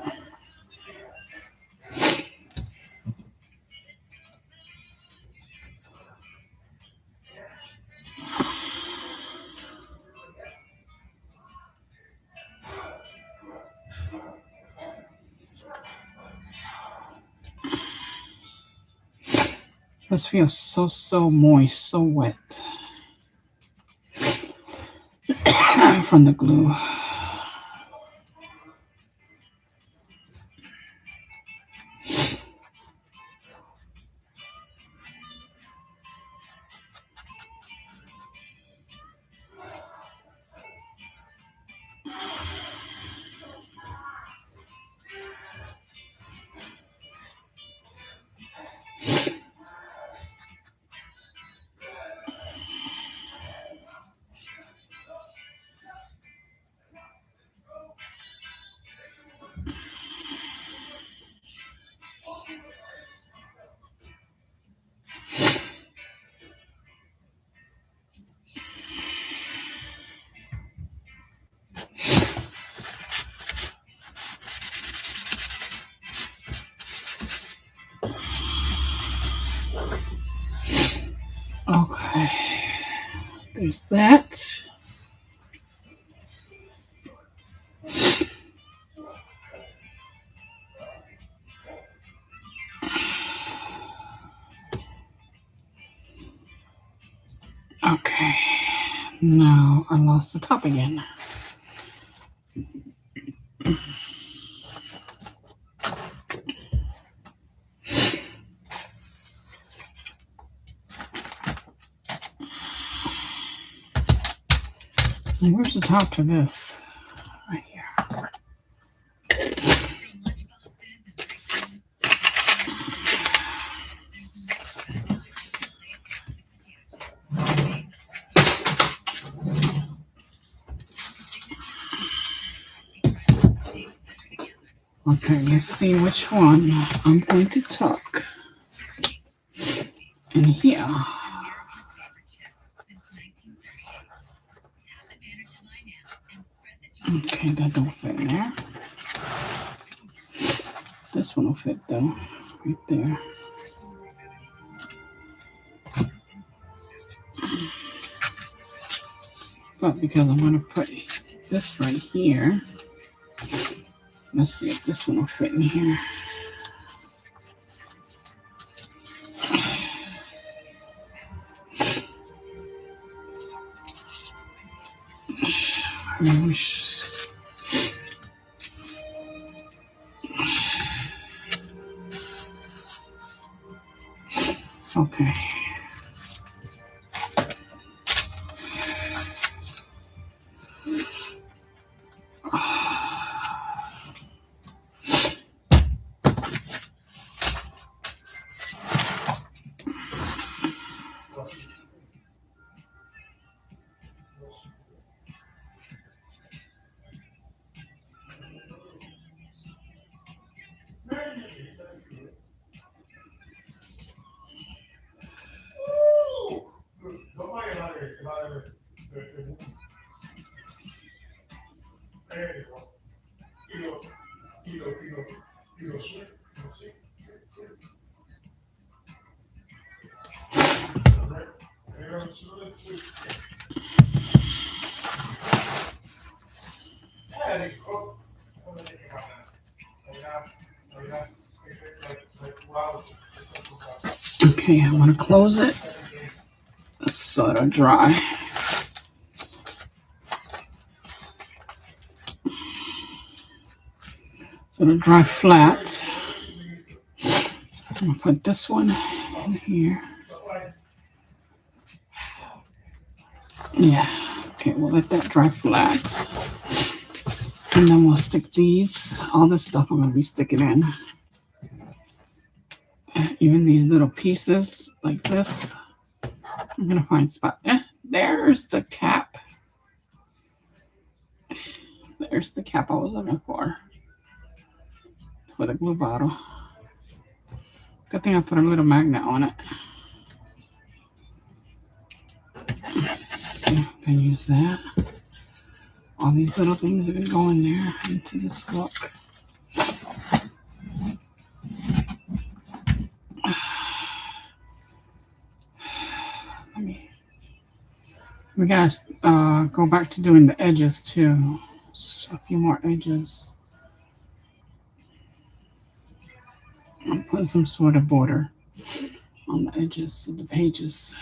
This feels so moist, so wet from the glue. Okay, there's that. Okay, now I lost the top again. And where's the top to this? Right here. Okay, let's see which one I'm going to tuck in here. Okay, that don't fit in there. This one will fit though, right there. But because I'm going to put this right here, let's see if this one will fit in here. I wish. Okay. Okay, I'm going to close it so it'll dry. So it'll dry flat. I'm going to put this one in here. Yeah, okay, we'll let that dry flat. And then we'll stick these, all this stuff I'm going to be sticking in. Even these little pieces like this. I'm going to find a spot. There's the cap. There's the cap I was looking for the glue bottle. Good thing I put a little magnet on it. So I can use that. All these little things are going to go in there into this book. We gotta go back to doing the edges too. So a few more edges. I'll put some sort of border on the edges of the pages.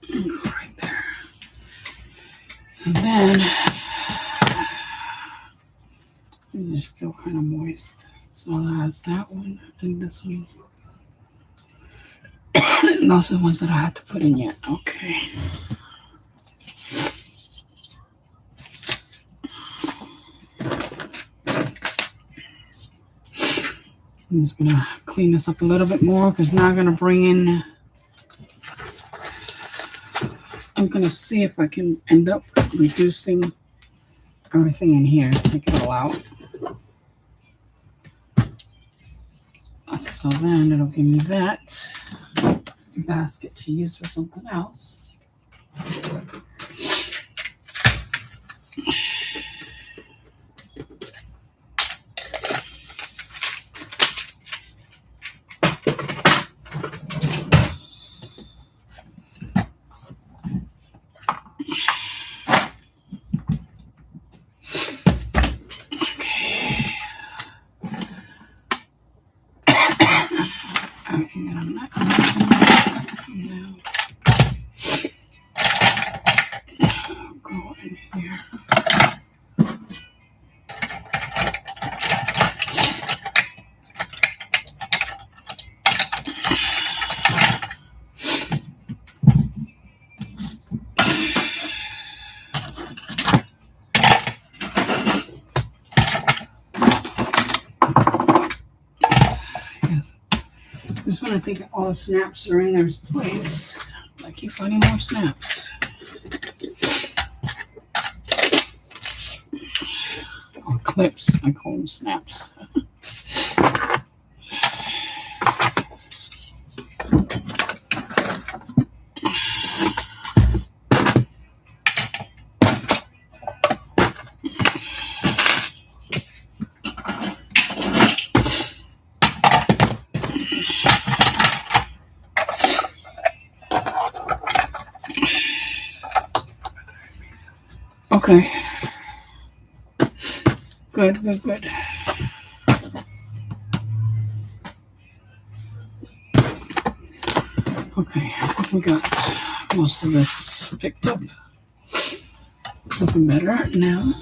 Right there. And then they're still kind of moist. So that's that one. I think this one. Those are the ones that I have to put in yet. Okay. I'm just going to clean this up a little bit more because now I'm going to bring in, I'm going to see if I can end up reducing everything in here. Take it all out. So then it'll give me that basket to use for something else. Just when I think all the snaps are in their place, I keep finding more snaps. Or clips, I call them snaps. Okay. Good. Okay, I think we got most of this picked up. Looking better now.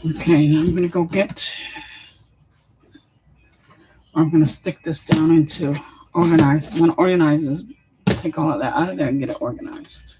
Okay, now I'm gonna go I'm gonna stick this down into organize. I'm gonna organize this, take all of that out of there and get it organized.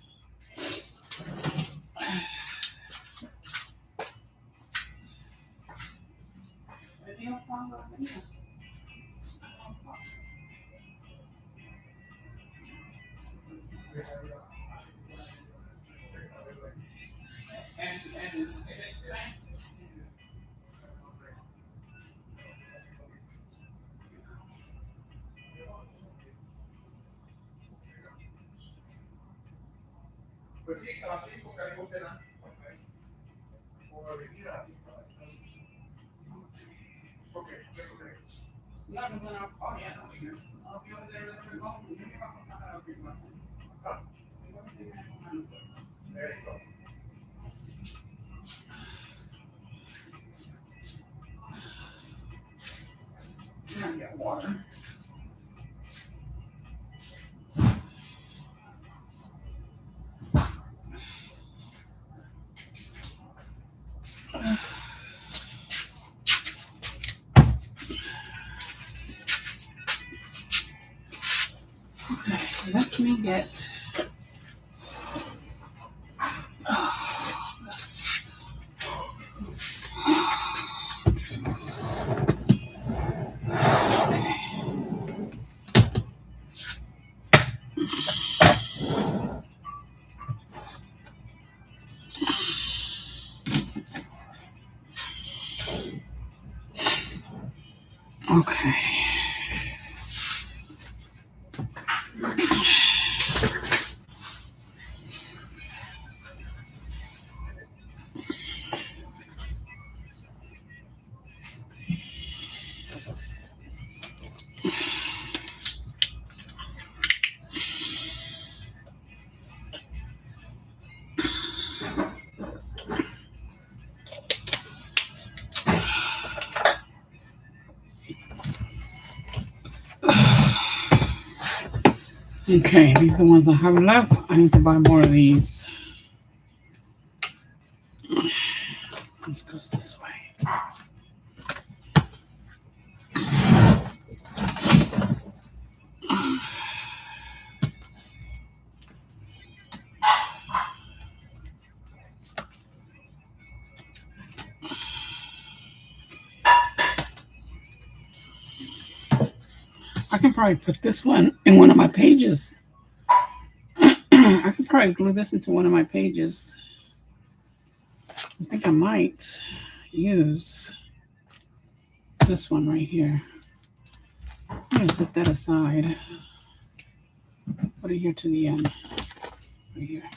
Get water. Okay, let me get this. Okay. Okay, these are the ones I have left. I need to buy more of these. This goes this way. I can probably put this one in one of my pages. I could probably glue this into one of my pages. I think I might use this one right here. I'm going to set that aside. Put it here to the end. Right here.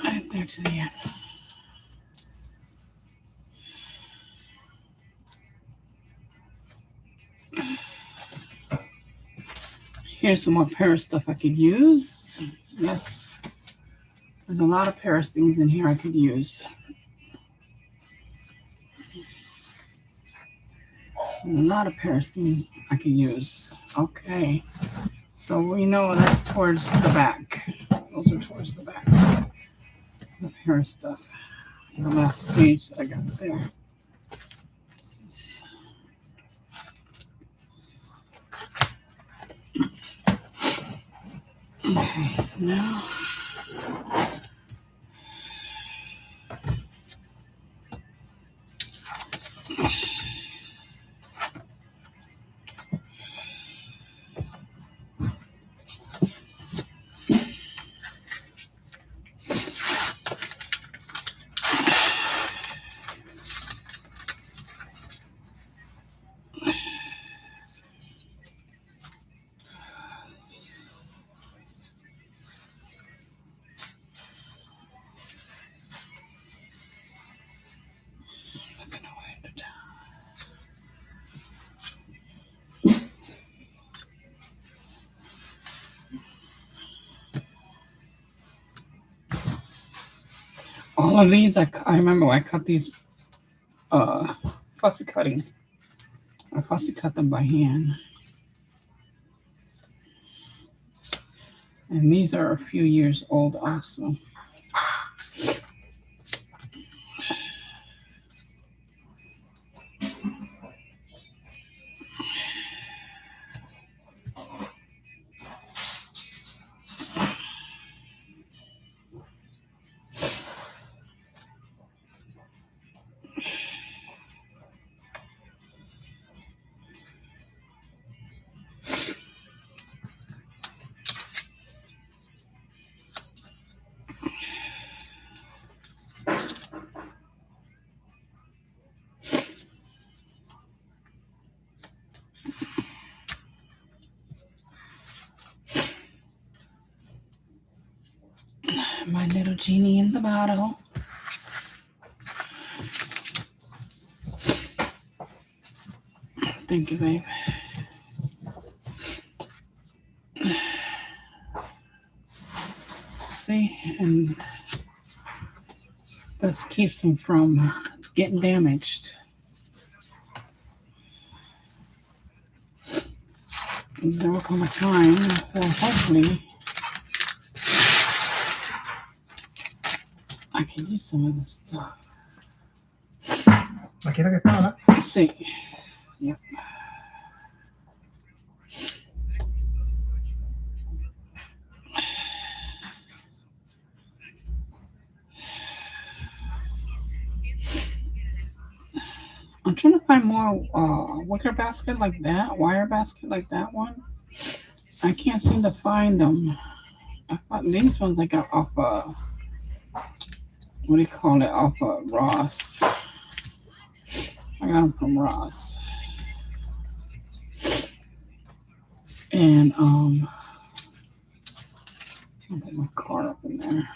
Right there to the end. Here's some more Paris stuff I could use. Yes. There's a lot of Paris things in here I could use. A lot of Paris things I could use. Okay. So we know that's towards the back. Those are towards the back. The Paris stuff. The last page that I got there. Okay, so now all of these, I remember I cut these fussy cutting. I fussy cut them by hand. And these are a few years old also. My little genie in the bottle. Thank you, babe. See, and this keeps them from getting damaged. And there will come a time where hopefully I can use some of this stuff. Aquí era que estaba, ¿no? See. Yep. I'm trying to find more wicker basket like that, wire basket like that one. I can't seem to find them. I found these ones I got off what do you call it? Off Ross. I got them from Ross. And I'll put my card up in there.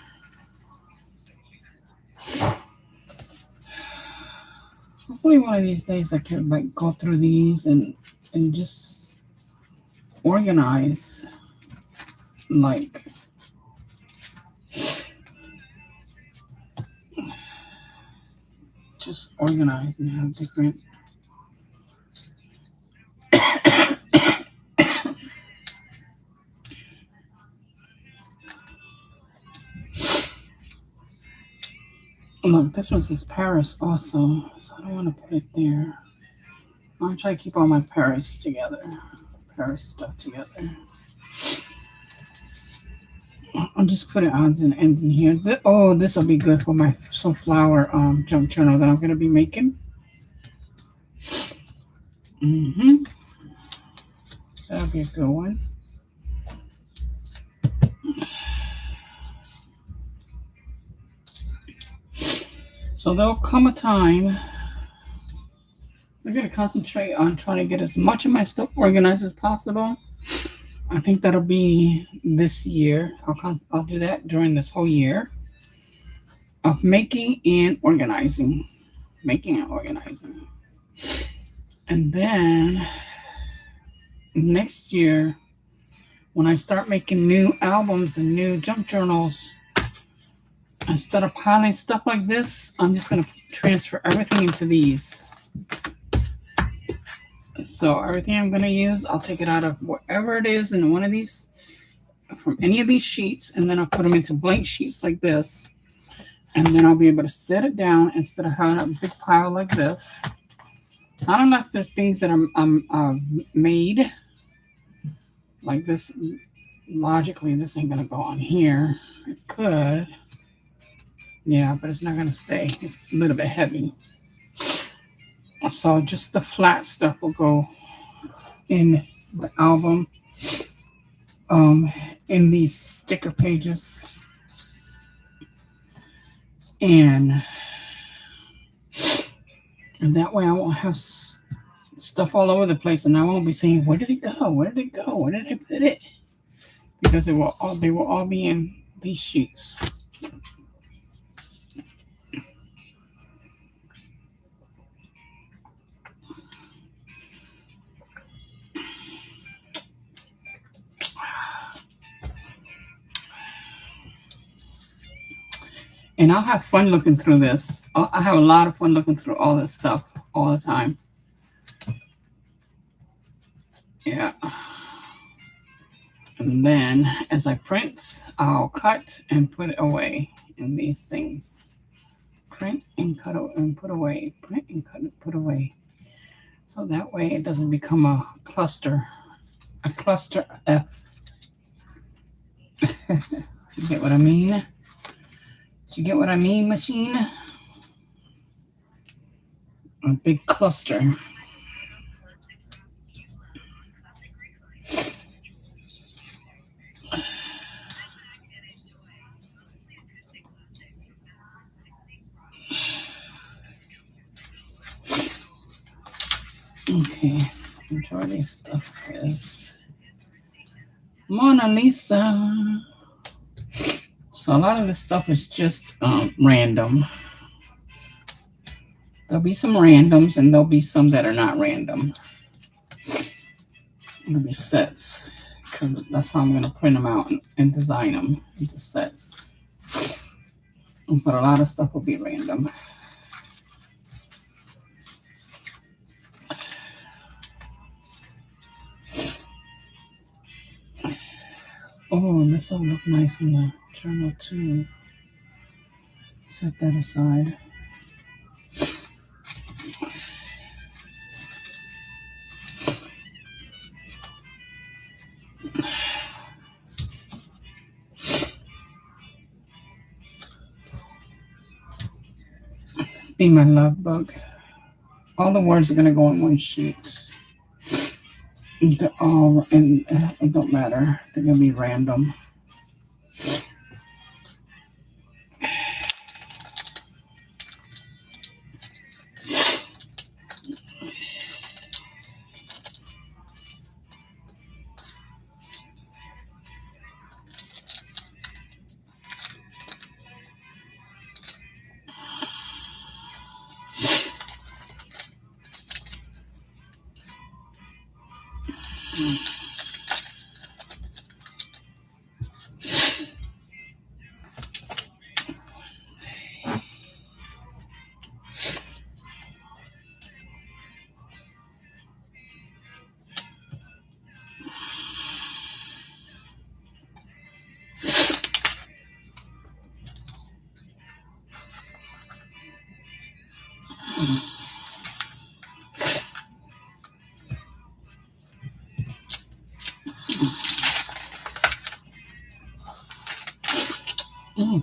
Hopefully one of these days I can like go through these and just organize like just organize and have different look, this one says Paris also, so I don't want to put it there. I'll try to keep all my Paris together. Paris stuff together. I'll just put it odds and ends in here. This will be good for my sunflower junk journal that I'm going to be making. That'll be a good one. So there'll come a time I'm going to concentrate on trying to get as much of my stuff organized as possible. I think that'll be this year. I'll do that during this whole year of making and organizing. And then next year, when I start making new albums and new junk journals, instead of piling stuff like this, I'm just going to transfer everything into these. So everything I'm going to use, I'll take it out of wherever it is in one of these, from any of these sheets, and then I'll put them into blank sheets like this. And then I'll be able to set it down instead of having a big pile like this. I don't know if there's things that I'm made like this logically, this ain't gonna go on here. It could. Yeah, but it's not gonna stay. It's a little bit heavy. So just the flat stuff will go in the album. In these sticker pages. And that way I won't have stuff all over the place, and I won't be saying, where did it go? Where did it go? Where did I put it? Because they will all be in these sheets. And I'll have fun looking through this. I have a lot of fun looking through all this stuff all the time. Yeah. And then as I print, I'll cut and put it away in these things. Print and cut and put away. Print and cut and put away. So that way it doesn't become a cluster F. You get what I mean? You get what I mean, machine? A big cluster. Okay, majority stuff is Mona Lisa. So a lot of this stuff is just random. There'll be some randoms and there'll be some that are not random. There'll be sets because that's how I'm going to print them out and design them into sets. But a lot of stuff will be random. Oh, this will look nice in the journal too. Set that aside. Be my love bug. All the words are going to go in one sheet. They're all, and it don't matter. They're going to be random.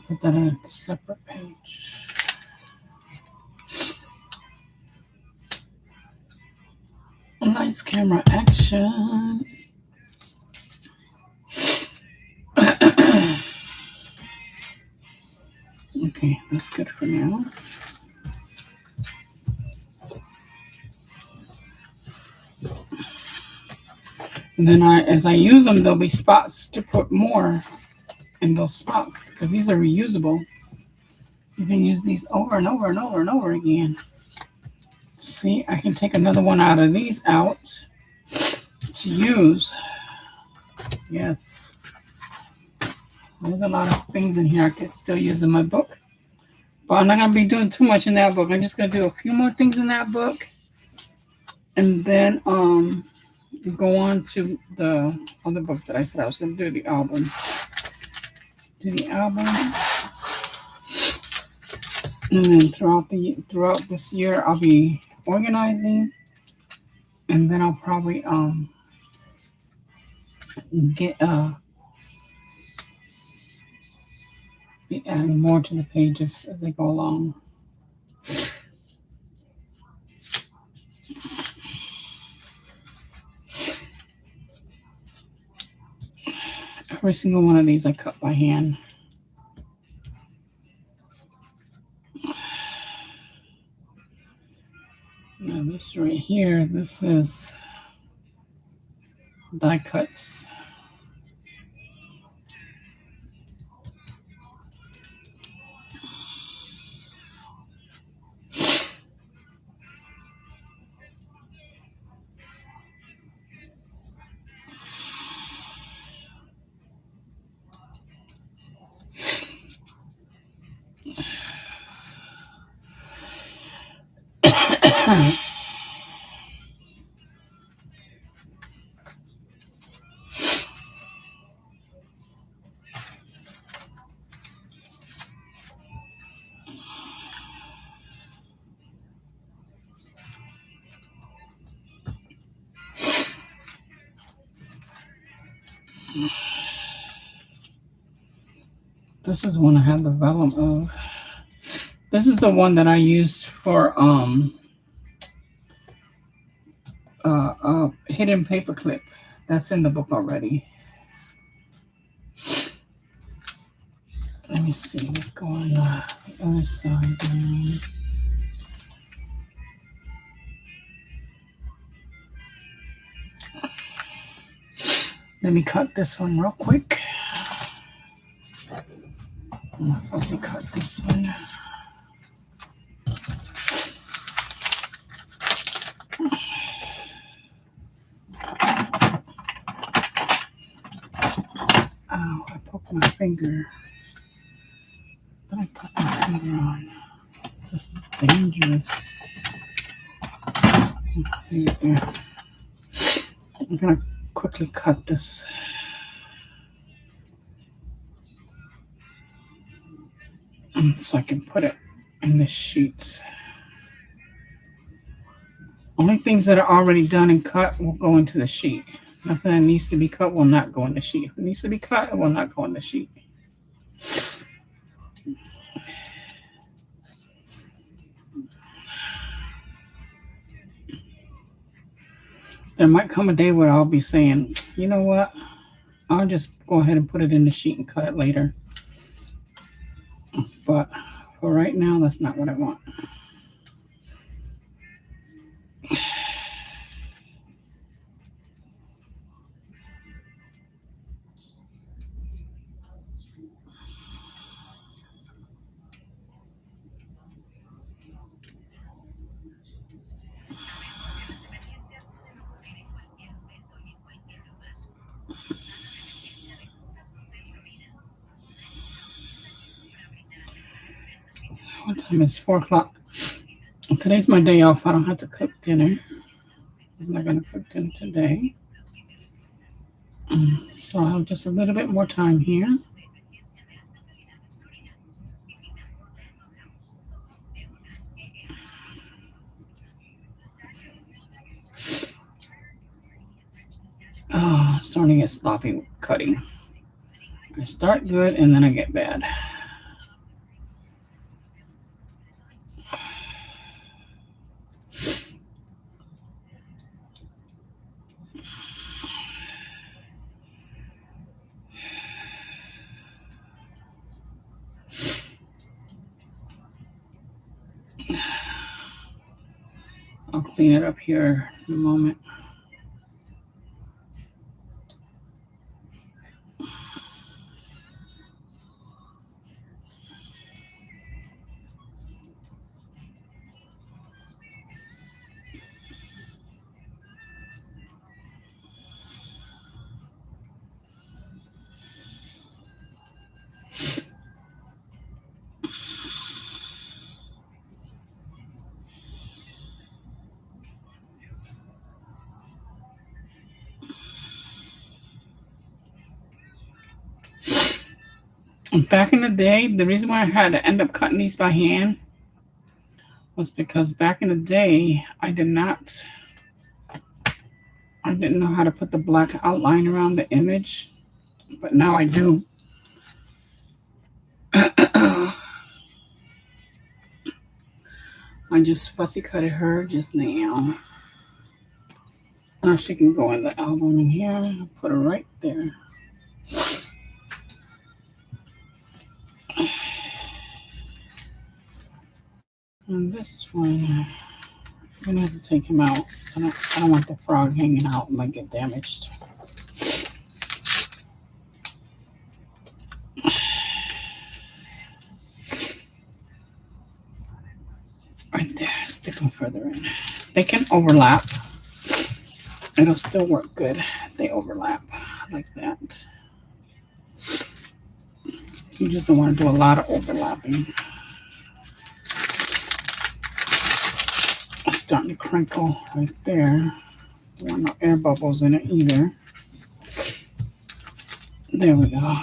Put that on a separate page. Lights, camera, action. Okay, that's good for now. And then as I use them, there'll be spots to put more in those spots because these are reusable. You can use these over and over and over and over again. See, I can take another one out of these out to use. Yes. There's a lot of things in here I could still use in my book. But I'm not going to be doing too much in that book. I'm just going to do a few more things in that book. And then go on to the other book that I said I was going to do, the album. Do the album. And then throughout this year, I'll be organizing. And then I'll probably get be adding more to the pages as they go along. Every single one of these I cut by hand. Now this right here, this is die cuts. This is one I had the vellum of. This is the one that I used for hidden paper clip. That's in the book already. Let me see. Let's go on the other side now. Let me cut this one real quick. I'm not supposed to cut this one. Ow, I poked my finger. Then I put my finger on. This is dangerous. There. I'm gonna quickly cut this. So I can put it in the sheet. Only things that are already done and cut will go into the sheet. Nothing that needs to be cut will not go in the sheet. If it needs to be cut, it will not go in the sheet. There might come a day where I'll be saying, you know what? I'll just go ahead and put it in the sheet and cut it later. But for right now, that's not what I want. What time is 4 o'clock? Today's my day off. I don't have to cook dinner. I'm not going to cook dinner today. So I'll have just a little bit more time here. Oh, I'm starting to get sloppy with cutting. I start good and then I get bad. I'll clean it up here in a moment. Back in the day, the reason why I had to end up cutting these by hand was because back in the day, I didn't know how to put the black outline around the image, but now I do. I just fussy cutted her just now. Now she can go in the album in here. Put her right there. And this one, I'm gonna have to take him out. I don't want the frog hanging out and like get damaged. Right there, stick them further in. They can overlap. It'll still work good. They overlap like that. You just don't want to do a lot of overlapping. It's starting to crinkle right there. Don't want no air bubbles in it either. There we go.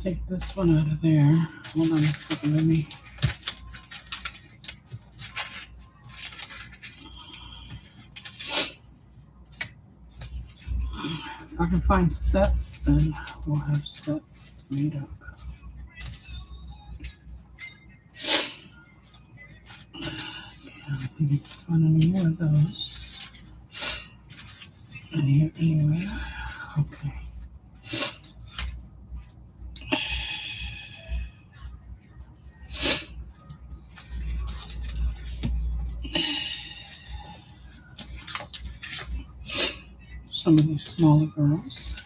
Take this one out of there. Hold on a second, let me. If I can find sets, then we'll have sets made up. Okay, I don't think I can find any more of those. Anywhere. Okay. Some of these smaller girls.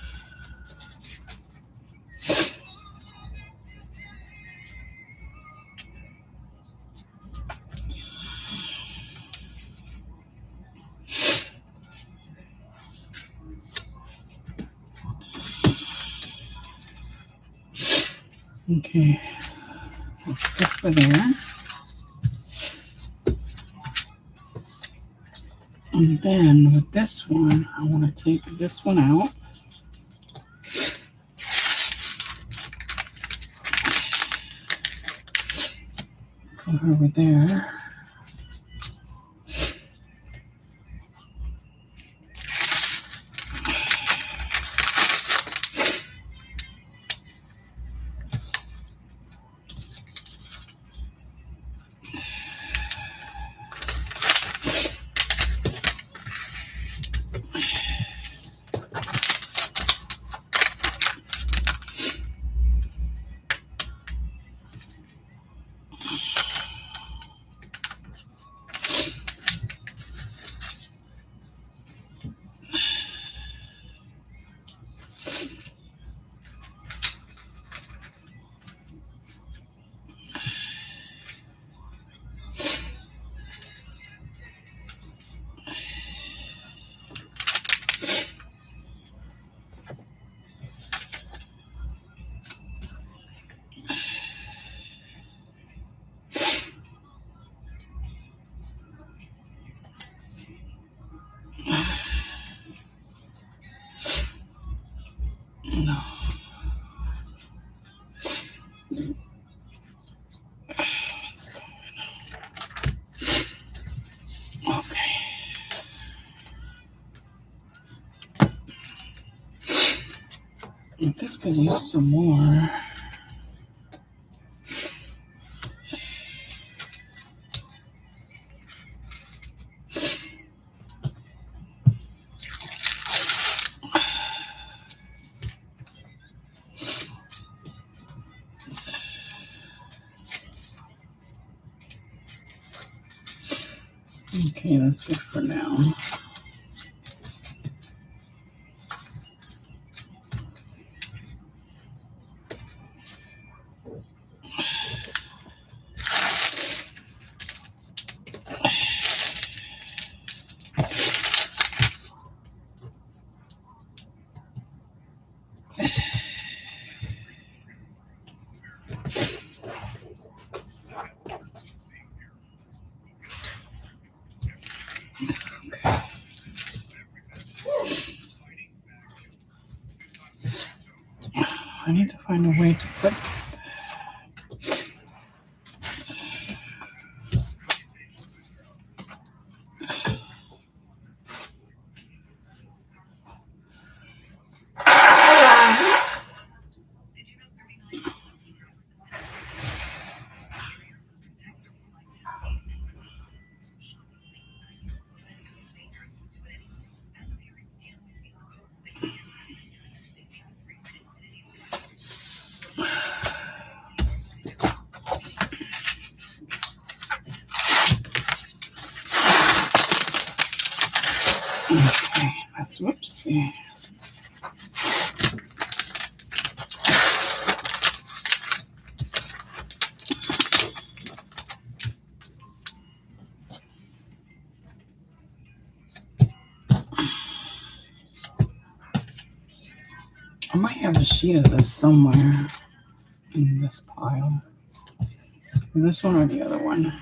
Okay, so stick for there. And then with this one, I want to take this one out. Go over there. This could use some more. Okay, that's good for now. I need to find a way to put. Okay, that's whoopsie. I might have a sheet of this somewhere in this pile. This one or the other one.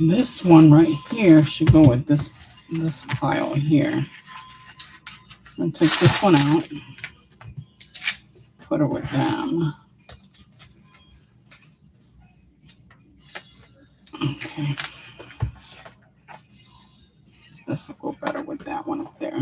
This one right here should go with this pile here. I'm gonna take this one out, put it with them. Okay. This will go better with that one up there.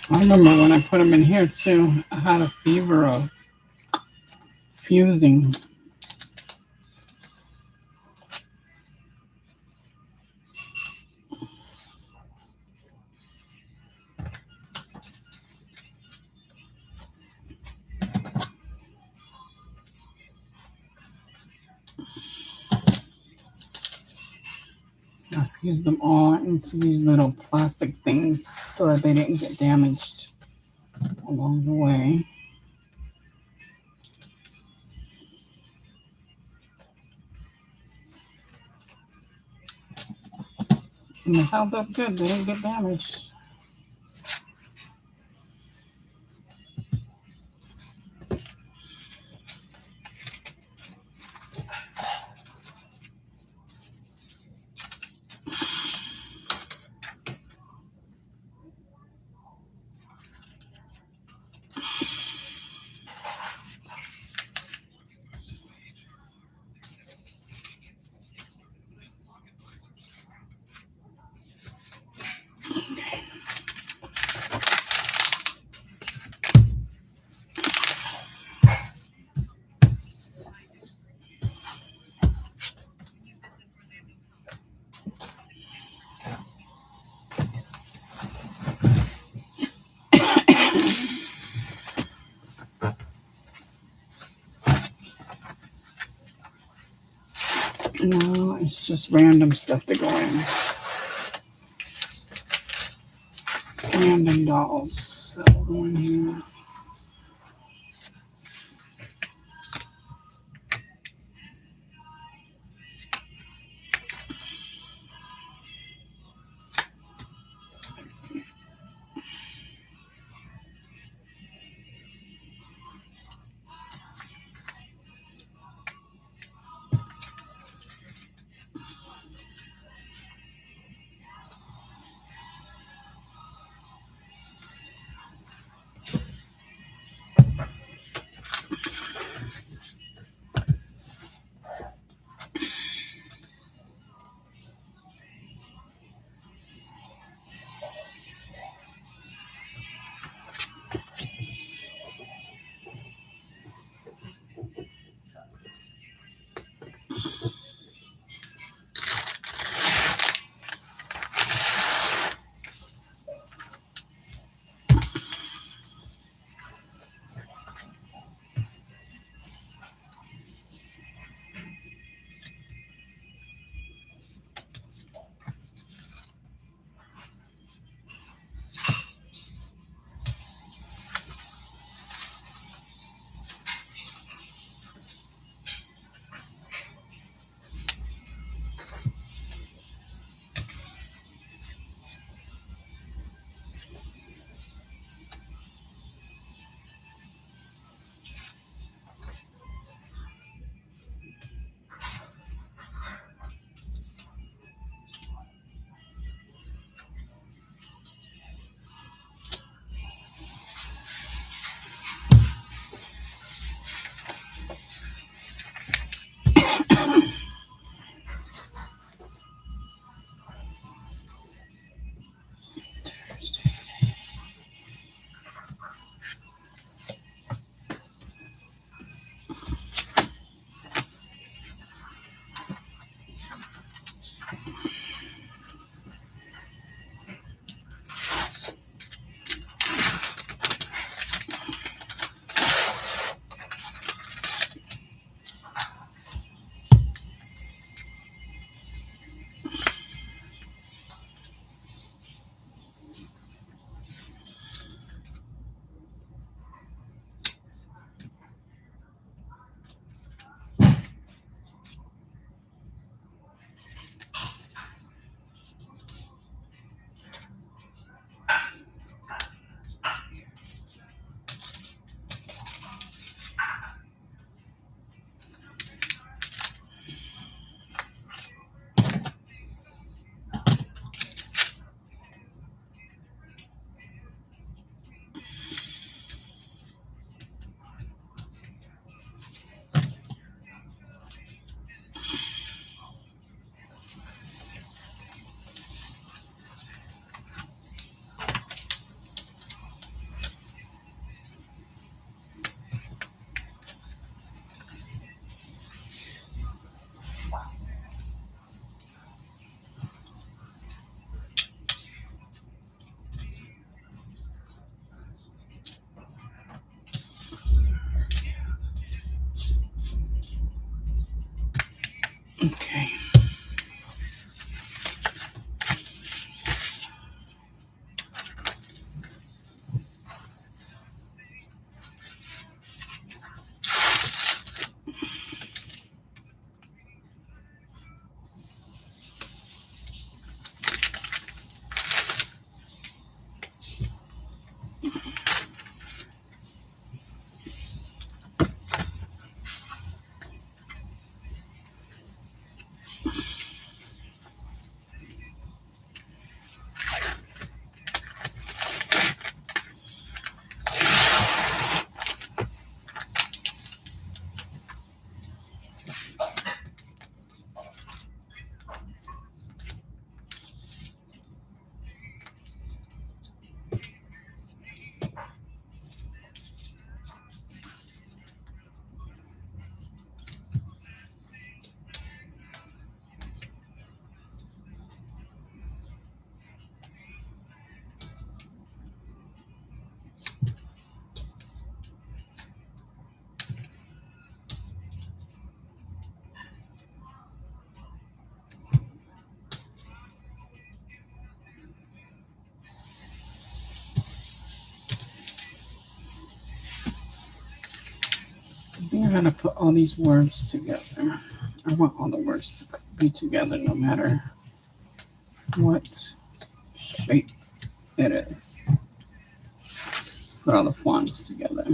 I remember when I put them in here too, I had a fever of fusing. I fused them all into these little plastic things so that they didn't get damaged along the way. And they held up good, they didn't get damaged. No, it's just random stuff to go in. Random dolls. So go in here. think I'm gonna put all these words together. I want all the words to be together no matter what shape it is. Put all the fonts together.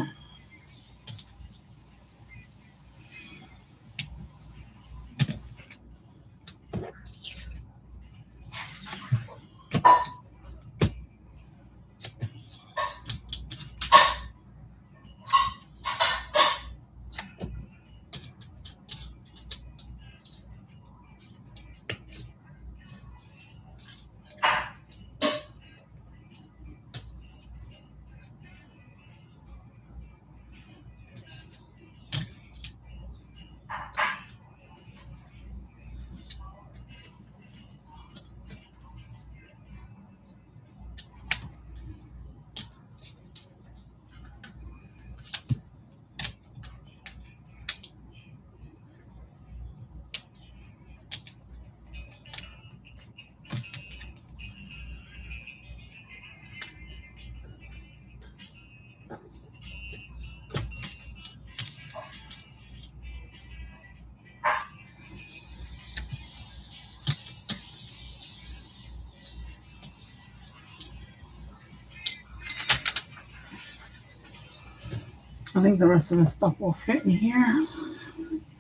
I think the rest of the stuff will fit in here.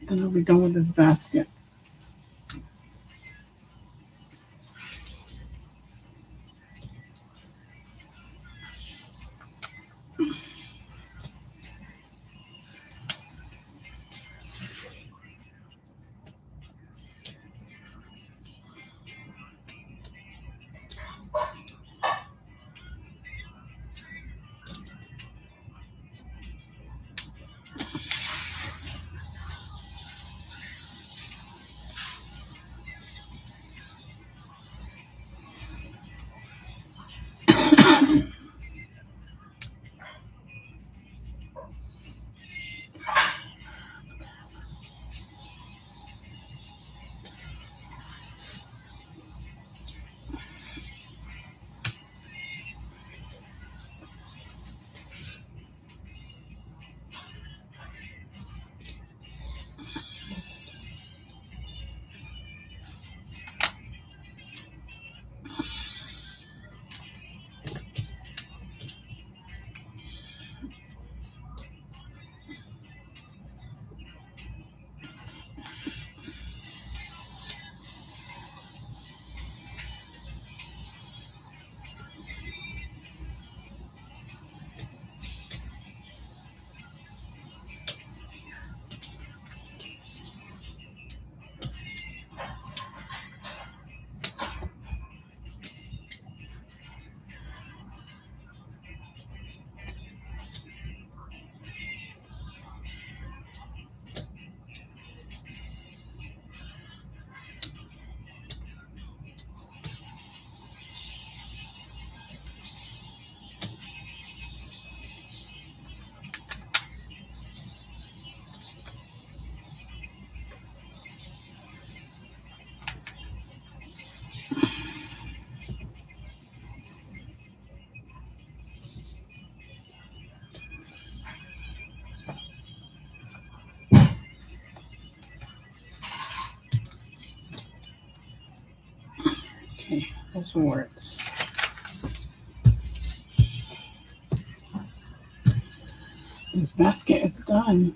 Then I'll be done with this basket. Okay, those words. This basket is done.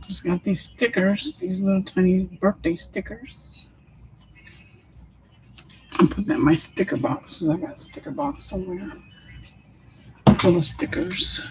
Just got these stickers, these little tiny birthday stickers. I'll put that in my sticker box. I got a sticker box somewhere full of stickers.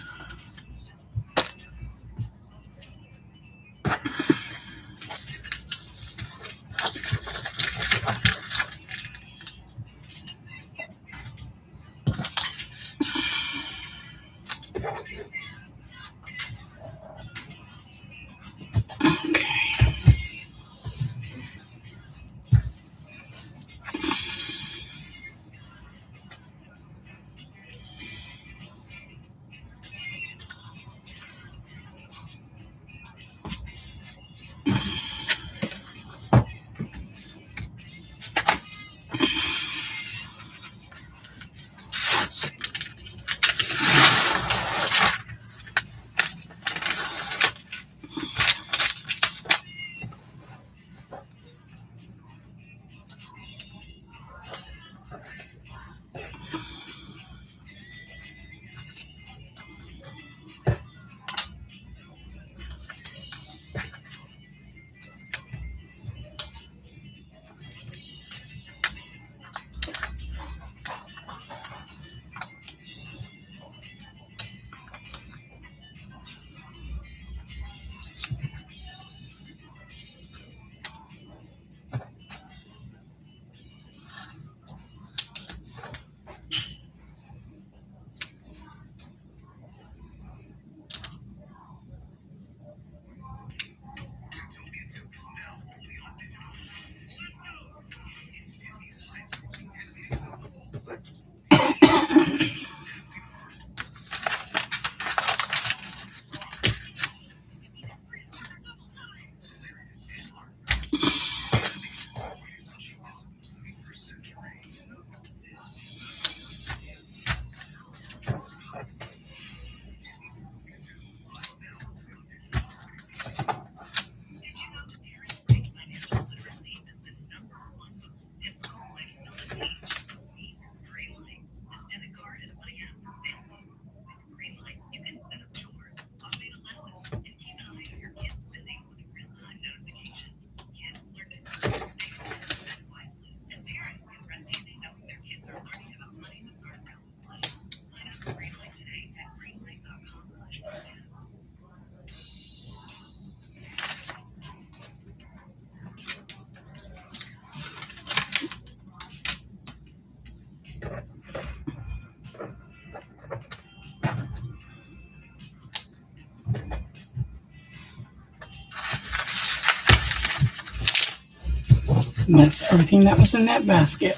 And that's everything that was in that basket.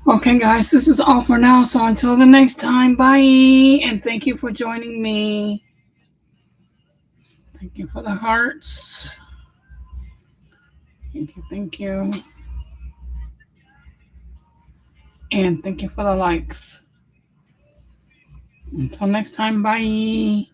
Okay, guys, this is all for now. So until the next time, bye. And thank you for joining me. Thank you for the hearts. Thank you, thank you. And thank you for the likes. Until next time, bye.